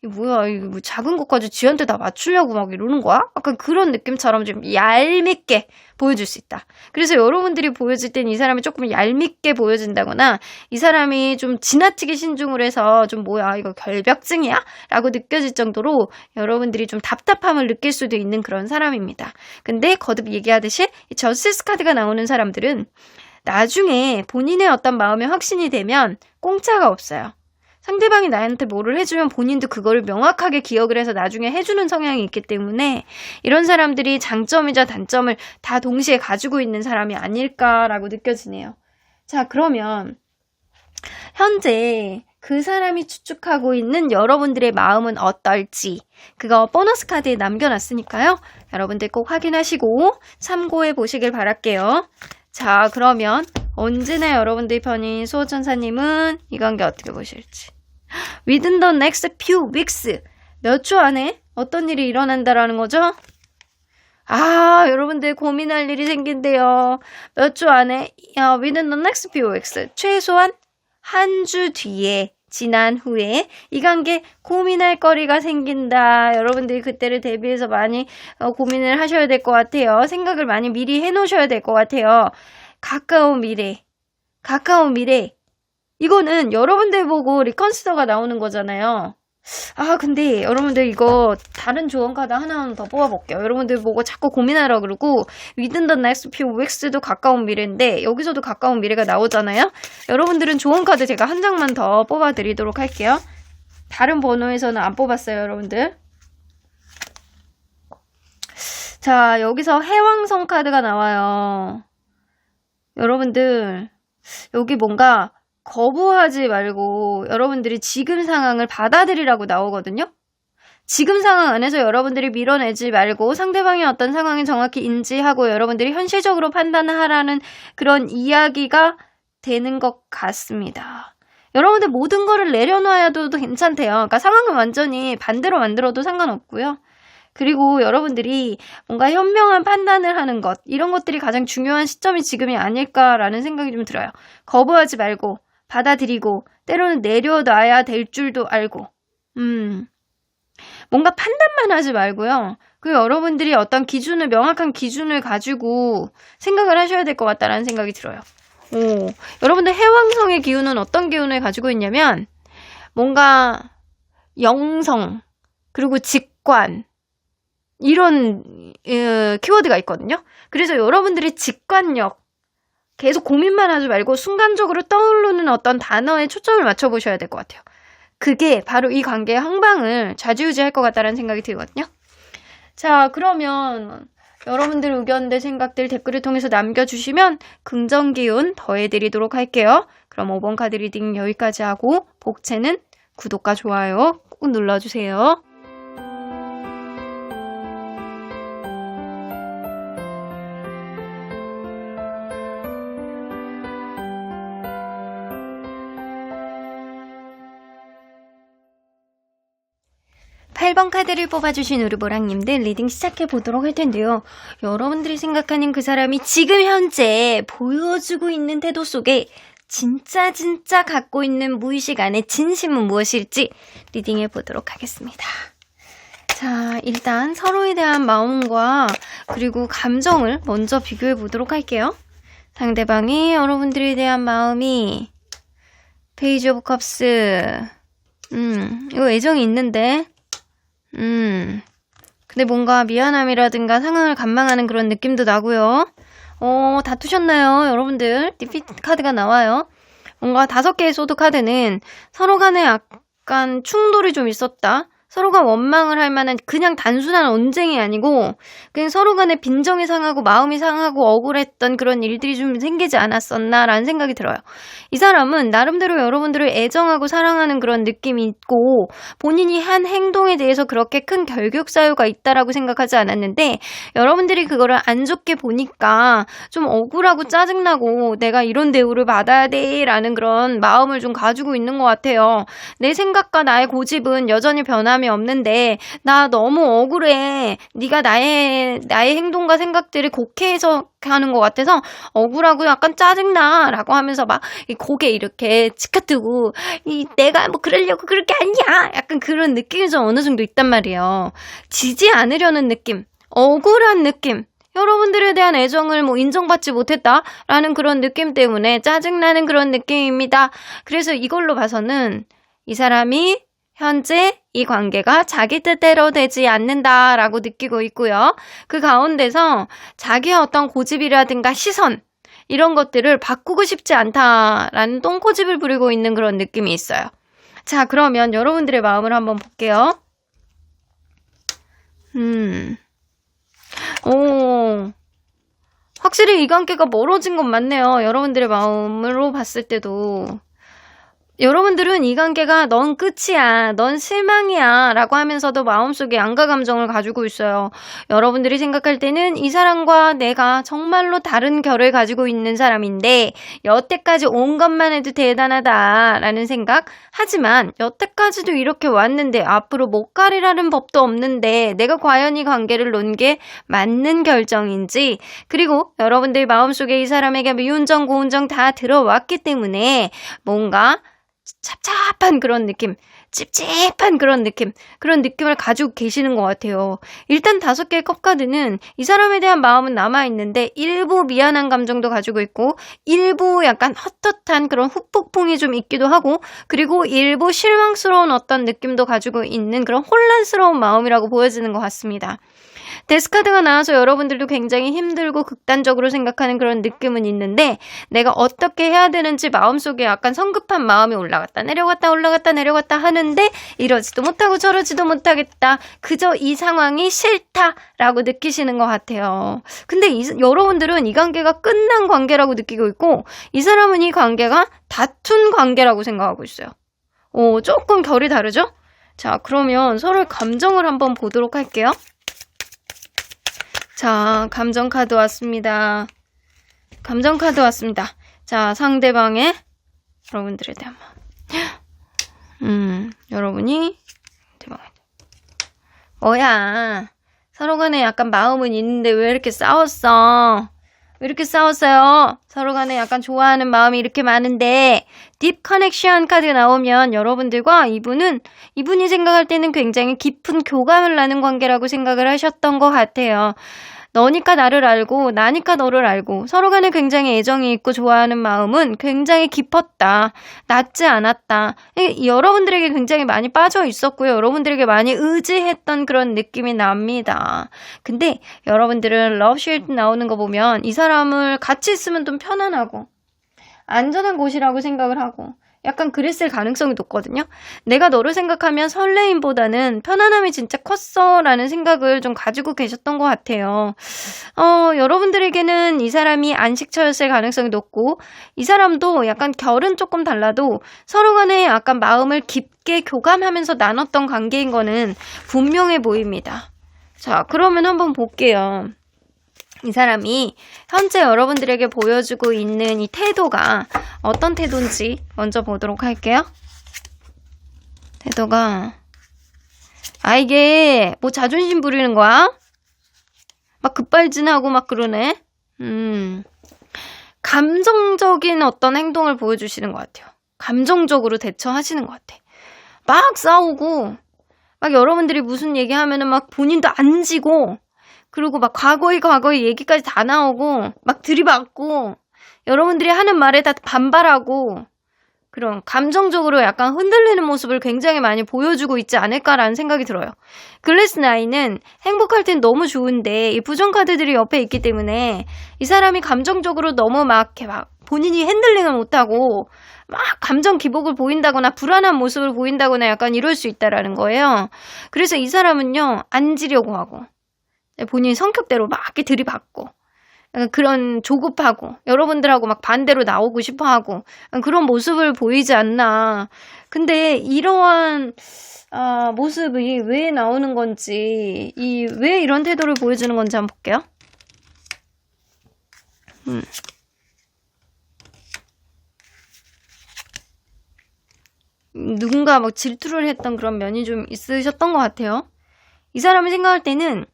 이거 뭐 작은 것까지 지한테 다 맞추려고 막 이러는 거야? 약간 그런 느낌처럼 좀 얄밉게 보여줄 수 있다. 그래서 여러분들이 보여질 땐 이 사람이 조금 얄밉게 보여진다거나 이 사람이 좀 지나치게 신중을 해서 좀 뭐야 이거 결벽증이야? 라고 느껴질 정도로 여러분들이 좀 답답함을 느낄 수도 있는 그런 사람입니다. 근데 거듭 얘기하듯이 이 저스티스 카드가 나오는 사람들은 나중에 본인의 어떤 마음에 확신이 되면 공짜가 없어요. 상대방이 나한테 뭐를 해주면 본인도 그거를 명확하게 기억을 해서 나중에 해주는 성향이 있기 때문에 이런 사람들이 장점이자 단점을 다 동시에 가지고 있는 사람이 아닐까라고 느껴지네요. 자, 그러면 현재 그 사람이 추측하고 있는 여러분들의 마음은 어떨지 그거 보너스 카드에 남겨놨으니까요. 여러분들 꼭 확인하시고 참고해 보시길 바랄게요. 자, 그러면 언제나 여러분들 편인 수호천사님은 이 관계 어떻게 보실지. Within the next few weeks. 몇 주 안에 어떤 일이 일어난다라는 거죠? 아, 여러분들 고민할 일이 생긴대요. 몇 주 안에 within the next few weeks. 최소한 한 주 뒤에 지난 후에 이 관계 고민할 거리가 생긴다. 여러분들이 그때를 대비해서 많이 고민을 하셔야 될 것 같아요. 생각을 많이 미리 해놓으셔야 될 것 같아요. 가까운 미래. 이거는 여러분들 보고 리컨시더가 나오는 거잖아요. 근데 여러분들 이거 다른 조언 카드 하나 더 뽑아볼게요. 여러분들 보고 자꾸 고민하라 그러고 Within the next few weeks도 가까운 미래인데 여기서도 가까운 미래가 나오잖아요. 여러분들은 조언 카드 제가 한 장만 더 뽑아드리도록 할게요. 다른 번호에서는 안 뽑았어요, 여러분들. 자, 여기서 해왕성 카드가 나와요. 여러분들 여기 뭔가 거부하지 말고 여러분들이 지금 상황을 받아들이라고 나오거든요. 지금 상황 안에서 여러분들이 밀어내지 말고 상대방이 어떤 상황을 정확히 인지하고 여러분들이 현실적으로 판단하라는 그런 이야기가 되는 것 같습니다. 여러분들 모든 거를 내려놔도 괜찮대요. 그러니까 상황을 완전히 반대로 만들어도 상관없고요. 그리고 여러분들이 뭔가 현명한 판단을 하는 것, 이런 것들이 가장 중요한 시점이 지금이 아닐까라는 생각이 좀 들어요. 거부하지 말고 받아들이고 때로는 내려놔야 될 줄도 알고 뭔가 판단만 하지 말고요. 그 여러분들이 어떤 기준을 명확한 기준을 가지고 생각을 하셔야 될 것 같다라는 생각이 들어요. 여러분들 해왕성의 기운은 어떤 기운을 가지고 있냐면 뭔가 영성 그리고 직관 이런 키워드가 있거든요. 그래서 여러분들이 직관력 계속 고민만 하지 말고 순간적으로 떠오르는 어떤 단어에 초점을 맞춰보셔야 될 것 같아요. 그게 바로 이 관계의 항방을 좌지우지할 것 같다는 생각이 들거든요. 자, 그러면 여러분들 의견들, 생각들 댓글을 통해서 남겨주시면 긍정기운 더해드리도록 할게요. 그럼 5번 카드 리딩 여기까지 하고 복채는 구독과 좋아요 꼭 눌러주세요. 8번 카드를 뽑아주신 우르보랑님들 리딩 시작해보도록 할 텐데요. 여러분들이 생각하는 그 사람이 지금 현재 보여주고 있는 태도 속에 진짜 갖고 있는 무의식 안의 진심은 무엇일지 리딩해보도록 하겠습니다. 자, 일단 서로에 대한 마음과 그리고 감정을 먼저 비교해보도록 할게요. 상대방이 여러분들에 대한 마음이 페이지 오브 컵스 이거 애정이 있는데 근데 뭔가 미안함이라든가 상황을 감망하는 그런 느낌도 나고요. 다투셨나요? 여러분들 디피트 카드가 나와요. 뭔가 5개의 소드 카드는 서로 간에 약간 충돌이 좀 있었다. 서로가 원망을 할 만한 그냥 단순한 언쟁이 아니고 그냥 서로 간에 빈정이 상하고 마음이 상하고 억울했던 그런 일들이 좀 생기지 않았었나라는 생각이 들어요. 이 사람은 나름대로 여러분들을 애정하고 사랑하는 그런 느낌이 있고 본인이 한 행동에 대해서 그렇게 큰 결격사유가 있다라고 생각하지 않았는데 여러분들이 그거를 안 좋게 보니까 좀 억울하고 짜증나고 내가 이런 대우를 받아야 돼 라는 그런 마음을 좀 가지고 있는 것 같아요. 내 생각과 나의 고집은 여전히 변함이 없는데 나 너무 억울해. 네가 나의 행동과 생각들을 곡해해서 하는 것 같아서 억울하고 약간 짜증나 라고 하면서 막 고개 이렇게 치켜뜨고 내가 뭐 그러려고 그럴 게 아니야 약간 그런 느낌이 좀 어느 정도 있단 말이에요. 지지 않으려는 느낌, 억울한 느낌, 여러분들에 대한 애정을 인정받지 못했다라는 그런 느낌 때문에 짜증나는 그런 느낌입니다. 그래서 이걸로 봐서는 이 사람이 현재 이 관계가 자기 뜻대로 되지 않는다라고 느끼고 있고요. 그 가운데서 자기의 어떤 고집이라든가 시선 이런 것들을 바꾸고 싶지 않다라는 똥고집을 부리고 있는 그런 느낌이 있어요. 자, 그러면 여러분들의 마음을 한번 볼게요. 확실히 이 관계가 멀어진 건 맞네요. 여러분들의 마음으로 봤을 때도 여러분들은 이 관계가 넌 끝이야, 넌 실망이야 라고 하면서도 마음속에 양가 감정을 가지고 있어요. 여러분들이 생각할 때는 이 사람과 내가 정말로 다른 결을 가지고 있는 사람인데 여태까지 온 것만 해도 대단하다 라는 생각. 하지만 여태까지도 이렇게 왔는데 앞으로 못 가리라는 법도 없는데 내가 과연 이 관계를 놓은 게 맞는 결정인지, 그리고 여러분들 마음속에 이 사람에게 미운 정 고운 정 다 들어왔기 때문에 뭔가 찹찹한 그런 느낌, 찝찝한 그런 느낌을 가지고 계시는 것 같아요. 일단 5개의 컵카드는 이 사람에 대한 마음은 남아있는데 일부 미안한 감정도 가지고 있고 일부 약간 헛헛한 그런 후폭풍이 좀 있기도 하고, 그리고 일부 실망스러운 어떤 느낌도 가지고 있는 그런 혼란스러운 마음이라고 보여지는 것 같습니다. 데스카드가 나와서 여러분들도 굉장히 힘들고 극단적으로 생각하는 그런 느낌은 있는데 내가 어떻게 해야 되는지 마음속에 약간 성급한 마음이 올라갔다 내려갔다 하는데 이러지도 못하고 저러지도 못하겠다. 그저 이 상황이 싫다라고 느끼시는 것 같아요. 근데 여러분들은 이 관계가 끝난 관계라고 느끼고 있고 이 사람은 이 관계가 다툰 관계라고 생각하고 있어요. 조금 결이 다르죠? 자, 그러면 서로의 감정을 한번 보도록 할게요. 자, 감정 카드 왔습니다. 자, 상대방의 여러분들에 대한 여러분이 대방에 뭐야? 서로 간에 약간 마음은 있는데 왜 이렇게 싸웠어요? 서로 간에 약간 좋아하는 마음이 이렇게 많은데 딥 커넥션 카드 나오면 여러분들과 이분이 생각할 때는 굉장히 깊은 교감을 나눈 관계라고 생각을 하셨던 것 같아요. 너니까 나를 알고 나니까 너를 알고 서로 간에 굉장히 애정이 있고 좋아하는 마음은 굉장히 깊었다. 낮지 않았다. 여러분들에게 굉장히 많이 빠져 있었고요. 여러분들에게 많이 의지했던 그런 느낌이 납니다. 근데 여러분들은 러브쉴드 나오는 거 보면 이 사람을 같이 있으면 좀 편안하고 안전한 곳이라고 생각을 하고 약간 그랬을 가능성이 높거든요. 내가 너를 생각하면 설레임보다는 편안함이 진짜 컸어 라는 생각을 좀 가지고 계셨던 것 같아요. 여러분들에게는 이 사람이 안식처였을 가능성이 높고 이 사람도 약간 결은 조금 달라도 서로 간에 약간 마음을 깊게 교감하면서 나눴던 관계인 거는 분명해 보입니다. 자, 그러면 한번 볼게요. 이 사람이 현재 여러분들에게 보여주고 있는 이 태도가 어떤 태도인지 먼저 보도록 할게요. 태도가 이게 뭐 자존심 부리는 거야? 막 급발진하고 막 그러네. 감정적인 어떤 행동을 보여주시는 것 같아요. 감정적으로 대처하시는 것 같아. 막 싸우고 막 여러분들이 무슨 얘기하면은 막 본인도 안 지고 그리고 막 과거의 얘기까지 다 나오고 막 들이받고 여러분들이 하는 말에 다 반발하고 그런 감정적으로 약간 흔들리는 모습을 굉장히 많이 보여주고 있지 않을까라는 생각이 들어요. 글래스 9는 행복할 땐 너무 좋은데 이 부정 카드들이 옆에 있기 때문에 이 사람이 감정적으로 너무 막 본인이 핸들링을 못하고 막 감정 기복을 보인다거나 불안한 모습을 보인다거나 약간 이럴 수 있다라는 거예요. 그래서 이 사람은요, 안 지려고 하고 본인 성격대로 막 이렇게 들이받고 그런 조급하고 여러분들하고 막 반대로 나오고 싶어하고 그런 모습을 보이지 않나. 근데 이러한 모습이 왜 나오는 건지 왜 이런 태도를 보여주는 건지 한번 볼게요. 누군가 막 질투를 했던 그런 면이 좀 있으셨던 것 같아요. 이 사람이 생각할 때는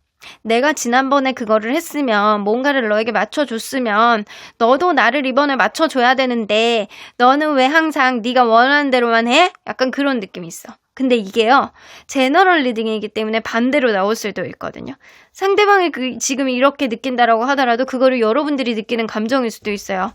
내가 지난번에 그거를 했으면 뭔가를 너에게 맞춰줬으면 너도 나를 이번에 맞춰줘야 되는데 너는 왜 항상 네가 원하는 대로만 해? 약간 그런 느낌이 있어. 근데 이게요, 제너럴 리딩이기 때문에 반대로 나올 수도 있거든요. 상대방이 지금 이렇게 느낀다라고 하더라도 그거를 여러분들이 느끼는 감정일 수도 있어요.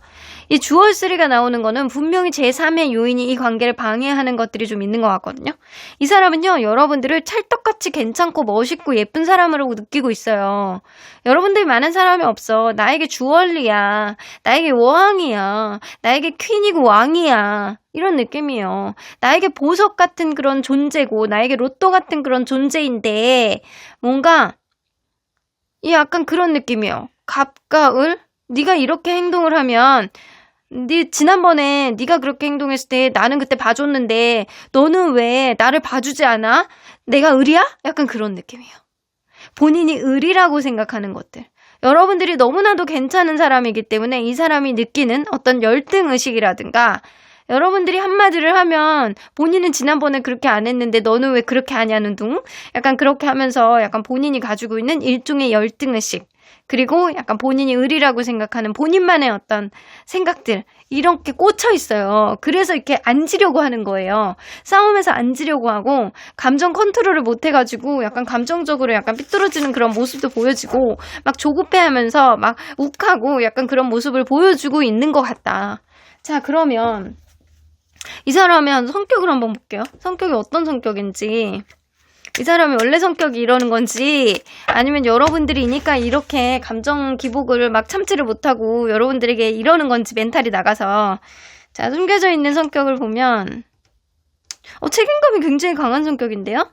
이 주얼 3가 나오는 거는 분명히 제3의 요인이 이 관계를 방해하는 것들이 좀 있는 것 같거든요. 이 사람은요, 여러분들을 찰떡같이 괜찮고 멋있고 예쁜 사람으로 느끼고 있어요. 여러분들 많은 사람이 없어. 나에게 주얼리야. 나에게 왕이야. 나에게 퀸이고 왕이야. 이런 느낌이에요. 나에게 보석 같은 그런 존재고 나에게 로또 같은 그런 존재인데 뭔가 이 약간 그런 느낌이에요. 갑과 을? 네가 이렇게 행동을 하면 지난번에 네가 그렇게 행동했을 때 나는 그때 봐줬는데 너는 왜 나를 봐주지 않아? 내가 의리야? 약간 그런 느낌이에요. 본인이 의리라고 생각하는 것들. 여러분들이 너무나도 괜찮은 사람이기 때문에 이 사람이 느끼는 어떤 열등의식이라든가 여러분들이 한마디를 하면 본인은 지난번에 그렇게 안 했는데 너는 왜 그렇게 하냐는 둥 약간 그렇게 하면서 약간 본인이 가지고 있는 일종의 열등의식 그리고 약간 본인이 의리라고 생각하는 본인만의 어떤 생각들 이렇게 꽂혀 있어요. 그래서 이렇게 앉으려고 하는 거예요. 싸움에서 앉으려고 하고 감정 컨트롤을 못 해가지고 약간 감정적으로 약간 삐뚤어지는 그런 모습도 보여지고 막 조급해하면서 막 욱하고 약간 그런 모습을 보여주고 있는 것 같다. 자, 그러면 이 사람의 성격을 한번 볼게요. 성격이 어떤 성격인지. 이 사람이 원래 성격이 이러는 건지 아니면 여러분들이니까 이렇게 감정 기복을 막 참지를 못하고 여러분들에게 이러는 건지 멘탈이 나가서 자, 숨겨져 있는 성격을 보면 책임감이 굉장히 강한 성격인데요?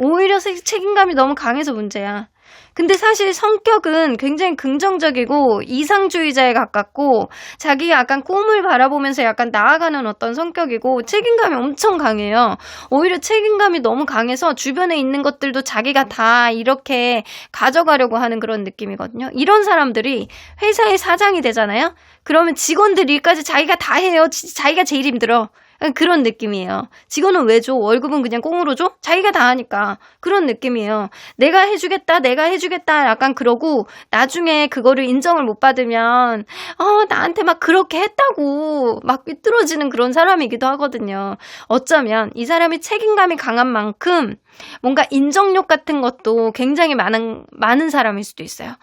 오히려 책임감이 너무 강해서 문제야. 근데 사실 성격은 굉장히 긍정적이고 이상주의자에 가깝고 자기 약간 꿈을 바라보면서 약간 나아가는 어떤 성격이고 책임감이 엄청 강해요. 오히려 책임감이 너무 강해서 주변에 있는 것들도 자기가 다 이렇게 가져가려고 하는 그런 느낌이거든요. 이런 사람들이 회사의 사장이 되잖아요. 그러면 직원들 일까지 자기가 다 해요. 자기가 제일 힘들어. 그런 느낌이에요. 직원은 왜 줘? 월급은 그냥 꽁으로 줘? 자기가 다 하니까. 그런 느낌이에요. 내가 해주겠다. 약간 그러고 나중에 그거를 인정을 못 받으면 나한테 막 그렇게 했다고 막 삐뚤어지는 그런 사람이기도 하거든요. 어쩌면 이 사람이 책임감이 강한 만큼 뭔가 인정욕 같은 것도 굉장히 많은 사람일 수도 있어요.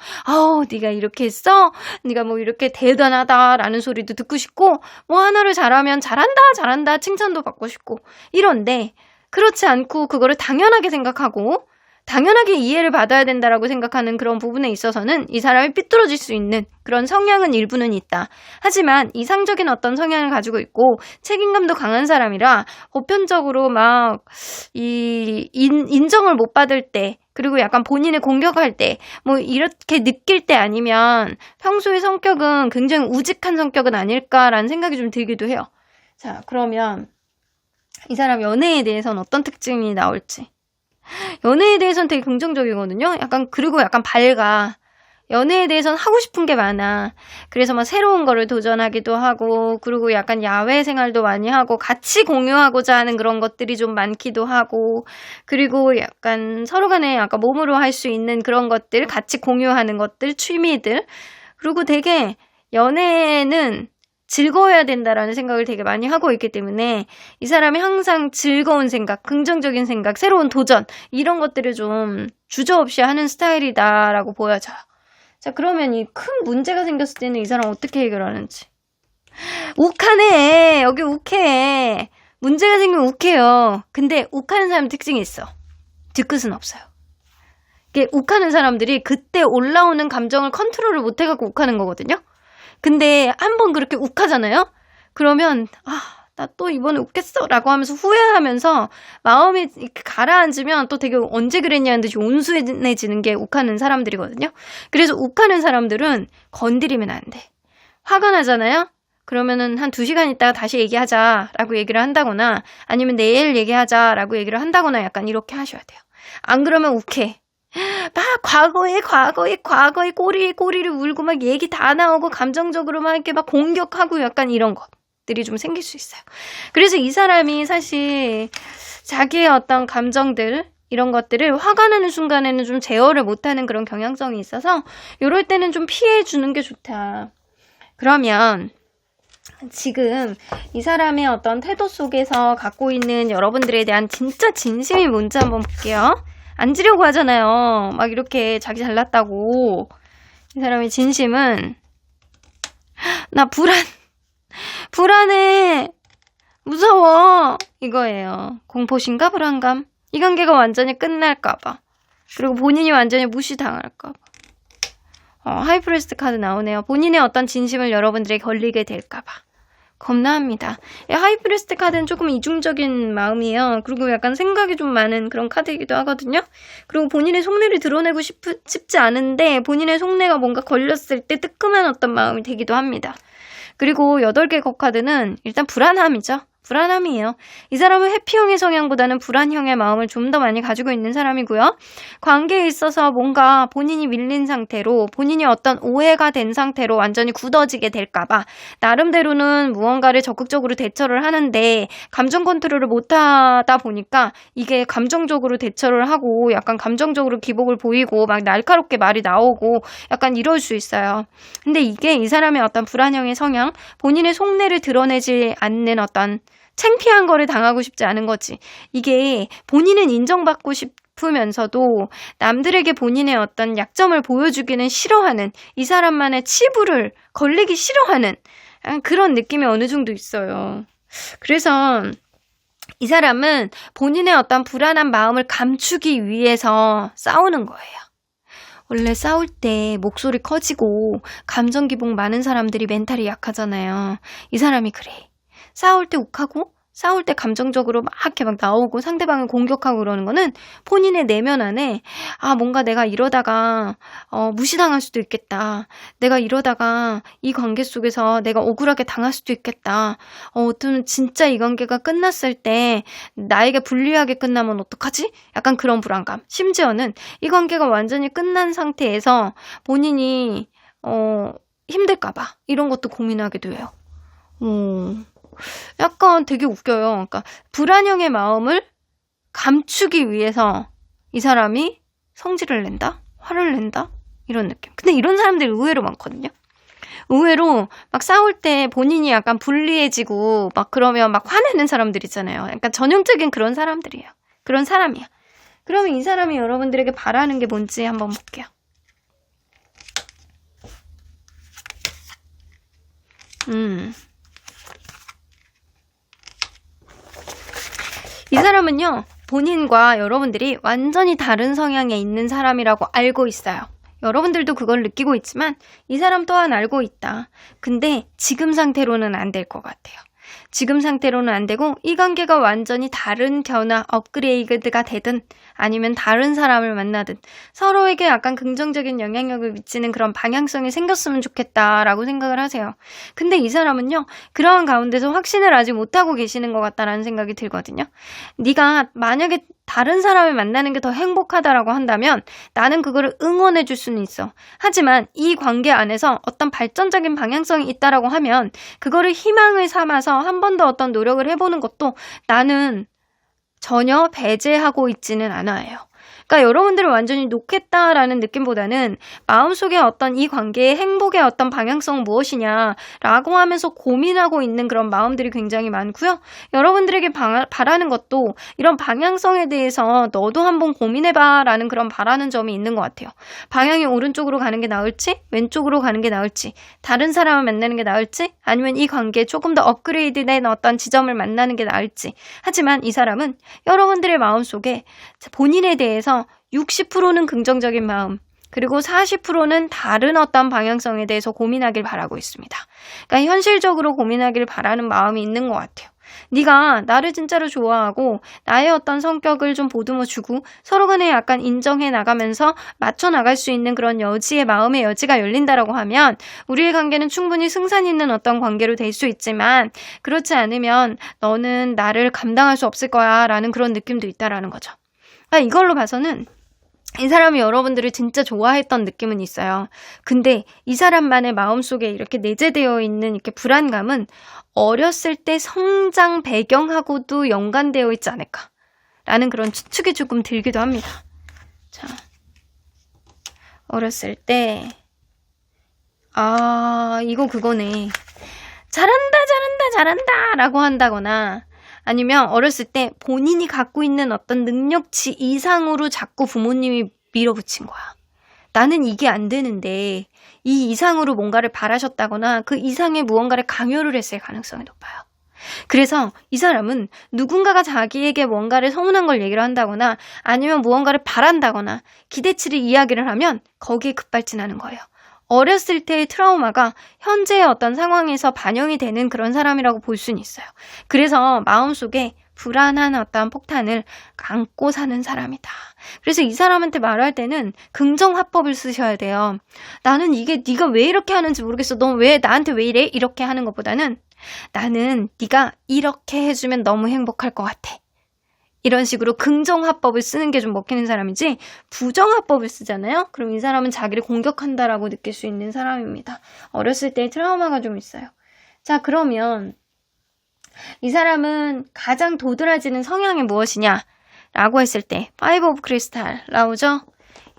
네가 이렇게 했어? 네가 뭐 이렇게 대단하다라는 소리도 듣고 싶고 뭐 하나를 잘하면 잘한다 칭찬도 받고 싶고 이런데 그렇지 않고 그거를 당연하게 생각하고 당연하게 이해를 받아야 된다라고 생각하는 그런 부분에 있어서는 이 사람이 삐뚤어질 수 있는 그런 성향은 일부는 있다. 하지만 이상적인 어떤 성향을 가지고 있고 책임감도 강한 사람이라 보편적으로 막 인정을 못 받을 때 그리고 약간 본인을 공격할 때 뭐 이렇게 느낄 때 아니면 평소의 성격은 굉장히 우직한 성격은 아닐까라는 생각이 좀 들기도 해요. 자, 그러면 이 사람 연애에 대해서는 어떤 특징이 나올지. 연애에 대해서는 되게 긍정적이거든요. 그리고 약간 밝아. 연애에 대해서는 하고 싶은 게 많아. 그래서 막 새로운 거를 도전하기도 하고, 그리고 약간 야외 생활도 많이 하고, 같이 공유하고자 하는 그런 것들이 좀 많기도 하고, 그리고 약간 서로 간에 약간 몸으로 할 수 있는 그런 것들, 같이 공유하는 것들, 취미들. 그리고 되게 연애는 즐거워야 된다라는 생각을 되게 많이 하고 있기 때문에 이 사람이 항상 즐거운 생각, 긍정적인 생각, 새로운 도전 이런 것들을 좀 주저없이 하는 스타일이다라고 보여져요. 자, 그러면 이 큰 문제가 생겼을 때는 이 사람 어떻게 해결하는지. 욱하네. 여기 욱해. 문제가 생기면 욱해요. 근데 욱하는 사람 특징이 있어. 뒤끝은 없어요. 이게 욱하는 사람들이 그때 올라오는 감정을 컨트롤을 못해갖고 욱하는 거거든요. 근데 한번 그렇게 욱하잖아요? 그러면 나 또 이번에 욱했어 라고 하면서 후회하면서 마음이 이렇게 가라앉으면 또 되게 언제 그랬냐는 듯이 온순해지는 게 욱하는 사람들이거든요. 그래서 욱하는 사람들은 건드리면 안 돼. 화가 나잖아요? 그러면은 한 2시간 있다가 다시 얘기하자라고 얘기를 한다거나 아니면 내일 얘기하자라고 얘기를 한다거나 약간 이렇게 하셔야 돼요. 안 그러면 욱해. 막 과거에 꼬리를 물고 막 얘기 다 나오고 감정적으로 막 이렇게 막 공격하고 약간 이런 것들이 좀 생길 수 있어요. 그래서 이 사람이 사실 자기의 어떤 감정들 이런 것들을 화가 나는 순간에는 좀 제어를 못하는 그런 경향성이 있어서 이럴 때는 좀 피해 주는 게 좋다. 그러면 지금 이 사람의 어떤 태도 속에서 갖고 있는 여러분들에 대한 진짜 진심이 뭔지 한번 볼게요. 앉으려고 하잖아요. 막 이렇게 자기 잘났다고. 이 사람의 진심은 나 불안해. 무서워. 이거예요. 공포심과 불안감. 이 관계가 완전히 끝날까봐. 그리고 본인이 완전히 무시당할까봐. 하이프리스트 카드 나오네요. 본인의 어떤 진심을 여러분들에게 걸리게 될까봐. 겁나합니다. 하이프리스트 카드는 조금 이중적인 마음이에요. 그리고 약간 생각이 좀 많은 그런 카드이기도 하거든요. 그리고 본인의 속내를 드러내고 싶지 않은데 본인의 속내가 뭔가 걸렸을 때 뜨끔한 어떤 마음이 되기도 합니다. 그리고 8개 카드는 일단 불안함이죠. 불안함이에요. 이 사람은 회피형의 성향보다는 불안형의 마음을 좀 더 많이 가지고 있는 사람이고요. 관계에 있어서 뭔가 본인이 밀린 상태로, 본인이 어떤 오해가 된 상태로 완전히 굳어지게 될까봐 나름대로는 무언가를 적극적으로 대처를 하는데 감정 컨트롤을 못하다 보니까 이게 감정적으로 대처를 하고 약간 감정적으로 기복을 보이고 막 날카롭게 말이 나오고 약간 이럴 수 있어요. 근데 이게 이 사람의 어떤 불안형의 성향, 본인의 속내를 드러내지 않는 어떤 창피한 거를 당하고 싶지 않은 거지. 이게 본인은 인정받고 싶으면서도 남들에게 본인의 어떤 약점을 보여주기는 싫어하는, 이 사람만의 치부를 걸리기 싫어하는 그런 느낌이 어느 정도 있어요. 그래서 이 사람은 본인의 어떤 불안한 마음을 감추기 위해서 싸우는 거예요. 원래 싸울 때 목소리 커지고 감정 기복 많은 사람들이 멘탈이 약하잖아요. 이 사람이 그래. 싸울 때 욱하고 싸울 때 감정적으로 막 이렇게 막 나오고 상대방을 공격하고 그러는 거는 본인의 내면 안에 뭔가 내가 이러다가 무시당할 수도 있겠다. 내가 이러다가 이 관계 속에서 내가 억울하게 당할 수도 있겠다. 어쩌면 진짜 이 관계가 끝났을 때 나에게 불리하게 끝나면 어떡하지? 약간 그런 불안감. 심지어는 이 관계가 완전히 끝난 상태에서 본인이 힘들까 봐 이런 것도 고민하게 돼요. 약간 되게 웃겨요. 그러니까 불안형의 마음을 감추기 위해서 이 사람이 성질을 낸다? 화를 낸다? 이런 느낌. 근데 이런 사람들이 의외로 많거든요. 의외로 막 싸울 때 본인이 약간 불리해지고 막 그러면 막 화내는 사람들 있잖아요. 약간 전형적인 그런 사람들이에요. 그런 사람이야. 그러면 이 사람이 여러분들에게 바라는 게 뭔지 한번 볼게요. 이 사람은요, 본인과 여러분들이 완전히 다른 성향에 있는 사람이라고 알고 있어요. 여러분들도 그걸 느끼고 있지만 이 사람 또한 알고 있다. 근데 지금 상태로는 안 될 것 같아요. 지금 상태로는 안 되고 이 관계가 완전히 다른 변화, 업그레이드가 되든 아니면 다른 사람을 만나든 서로에게 약간 긍정적인 영향력을 미치는 그런 방향성이 생겼으면 좋겠다라고 생각을 하세요. 근데 이 사람은요, 그러한 가운데서 확신을 아직 못하고 계시는 것 같다라는 생각이 들거든요. 네가 만약에 다른 사람을 만나는 게 더 행복하다라고 한다면 나는 그거를 응원해 줄 수는 있어. 하지만 이 관계 안에서 어떤 발전적인 방향성이 있다라고 하면 그거를 희망을 삼아서 한 번 더 어떤 노력을 해보는 것도 나는 전혀 배제하고 있지는 않아요. 그러니까 여러분들을 완전히 놓겠다라는 느낌보다는 마음속에 어떤 이 관계의 행복의 어떤 방향성은 무엇이냐라고 하면서 고민하고 있는 그런 마음들이 굉장히 많고요. 여러분들에게 바라는 것도 이런 방향성에 대해서 너도 한번 고민해봐라는 그런 바라는 점이 있는 것 같아요. 방향이 오른쪽으로 가는 게 나을지 왼쪽으로 가는 게 나을지 다른 사람을 만나는 게 나을지 아니면 이 관계에 조금 더 업그레이드된 어떤 지점을 만나는 게 나을지. 하지만 이 사람은 여러분들의 마음속에 본인에 대해서 60%는 긍정적인 마음, 그리고 40%는 다른 어떤 방향성에 대해서 고민하길 바라고 있습니다. 그러니까 현실적으로 고민하길 바라는 마음이 있는 것 같아요. 네가 나를 진짜로 좋아하고 나의 어떤 성격을 좀 보듬어주고 서로 간에 약간 인정해 나가면서 맞춰 나갈 수 있는 그런 여지의 마음의 여지가 열린다라고 하면 우리의 관계는 충분히 승산 있는 어떤 관계로 될 수 있지만 그렇지 않으면 너는 나를 감당할 수 없을 거야 라는 그런 느낌도 있다라는 거죠. 그러니까 이걸로 봐서는 이 사람이 여러분들을 진짜 좋아했던 느낌은 있어요. 근데 이 사람만의 마음속에 이렇게 내재되어 있는 이렇게 불안감은 어렸을 때 성장 배경하고도 연관되어 있지 않을까라는 그런 추측이 조금 들기도 합니다. 자, 어렸을 때 이거 그거네. 잘한다 라고 한다거나 아니면 어렸을 때 본인이 갖고 있는 어떤 능력치 이상으로 자꾸 부모님이 밀어붙인 거야. 나는 이게 안 되는데 이 이상으로 뭔가를 바라셨다거나 그 이상의 무언가를 강요를 했을 가능성이 높아요. 그래서 이 사람은 누군가가 자기에게 뭔가를 서운한 걸 얘기를 한다거나 아니면 무언가를 바란다거나 기대치를 이야기를 하면 거기에 급발진하는 거예요. 어렸을 때의 트라우마가 현재의 어떤 상황에서 반영이 되는 그런 사람이라고 볼 수는 있어요. 그래서 마음속에 불안한 어떠한 폭탄을 안고 사는 사람이다. 그래서 이 사람한테 말할 때는 긍정화법을 쓰셔야 돼요. 나는 이게 네가 왜 이렇게 하는지 모르겠어. 너 왜 나한테 왜 이래? 이렇게 하는 것보다는 나는 네가 이렇게 해주면 너무 행복할 것 같아. 이런 식으로 긍정화법을 쓰는 게 좀 먹히는 사람이지 부정화법을 쓰잖아요. 그럼 이 사람은 자기를 공격한다라고 느낄 수 있는 사람입니다. 어렸을 때 트라우마가 좀 있어요. 자, 그러면 이 사람은 가장 도드라지는 성향이 무엇이냐? 라고 했을 때 파이브 오브 크리스탈 나오죠?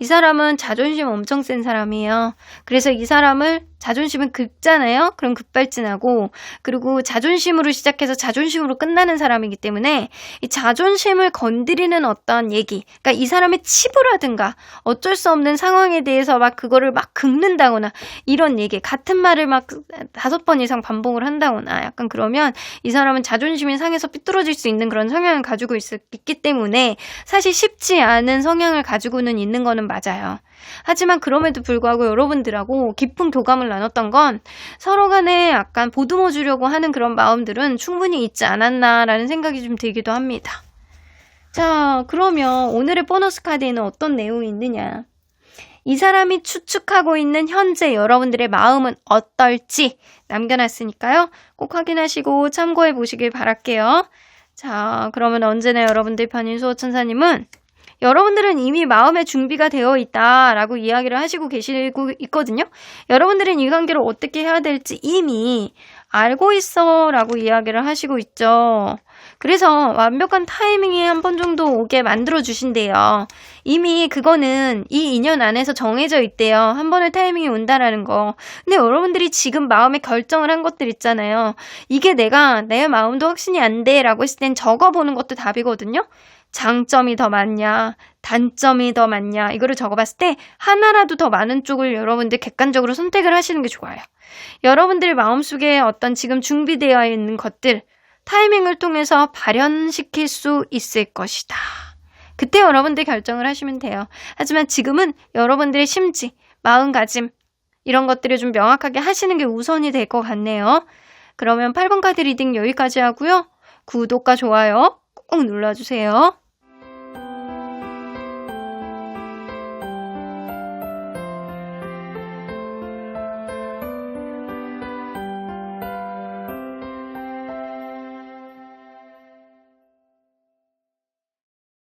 이 사람은 자존심 엄청 센 사람이에요. 그래서 이 사람을 자존심은 급잖아요. 그럼 급발진하고 그리고 자존심으로 시작해서 자존심으로 끝나는 사람이기 때문에 이 자존심을 건드리는 어떤 얘기, 그러니까 이 사람의 치부라든가 어쩔 수 없는 상황에 대해서 막 그거를 막 긁는다거나 이런 얘기, 같은 말을 막 5번 이상 반복을 한다거나 약간 그러면 이 사람은 자존심이 상해서 삐뚤어질 수 있는 그런 성향을 가지고 있기 때문에 사실 쉽지 않은 성향을 가지고는 있는 거는 맞아요. 하지만 그럼에도 불구하고 여러분들하고 깊은 교감을 나눴던 건 서로 간에 약간 보듬어 주려고 하는 그런 마음들은 충분히 있지 않았나라는 생각이 좀 들기도 합니다. 자, 그러면 오늘의 보너스 카드에는 어떤 내용이 있느냐? 이 사람이 추측하고 있는 현재 여러분들의 마음은 어떨지 남겨놨으니까요. 꼭 확인하시고 참고해 보시길 바랄게요. 자, 그러면 언제나 여러분들 편인 수호천사님은 여러분들은 이미 마음의 준비가 되어 있다라고 이야기를 하시고 계시고 있거든요. 여러분들은 이 관계를 어떻게 해야 될지 이미 알고 있어 라고 이야기를 하시고 있죠. 그래서 완벽한 타이밍이 한 번 정도 오게 만들어 주신대요. 이미 그거는 이 인연 안에서 정해져 있대요. 한 번의 타이밍이 온다라는 거. 근데 여러분들이 지금 마음에 결정을 한 것들 있잖아요. 이게 내 마음도 확신이 안 돼 라고 했을 땐 적어보는 것도 답이거든요. 장점이 더 많냐, 단점이 더 많냐, 이거를 적어봤을 때 하나라도 더 많은 쪽을 여러분들 객관적으로 선택을 하시는 게 좋아요. 여러분들 마음속에 어떤 지금 준비되어 있는 것들, 타이밍을 통해서 발현시킬 수 있을 것이다. 그때 여러분들 결정을 하시면 돼요. 하지만 지금은 여러분들의 심지, 마음가짐, 이런 것들을 좀 명확하게 하시는 게 우선이 될 것 같네요. 그러면 8번 카드 리딩 여기까지 하고요. 구독과 좋아요 꼭 눌러주세요.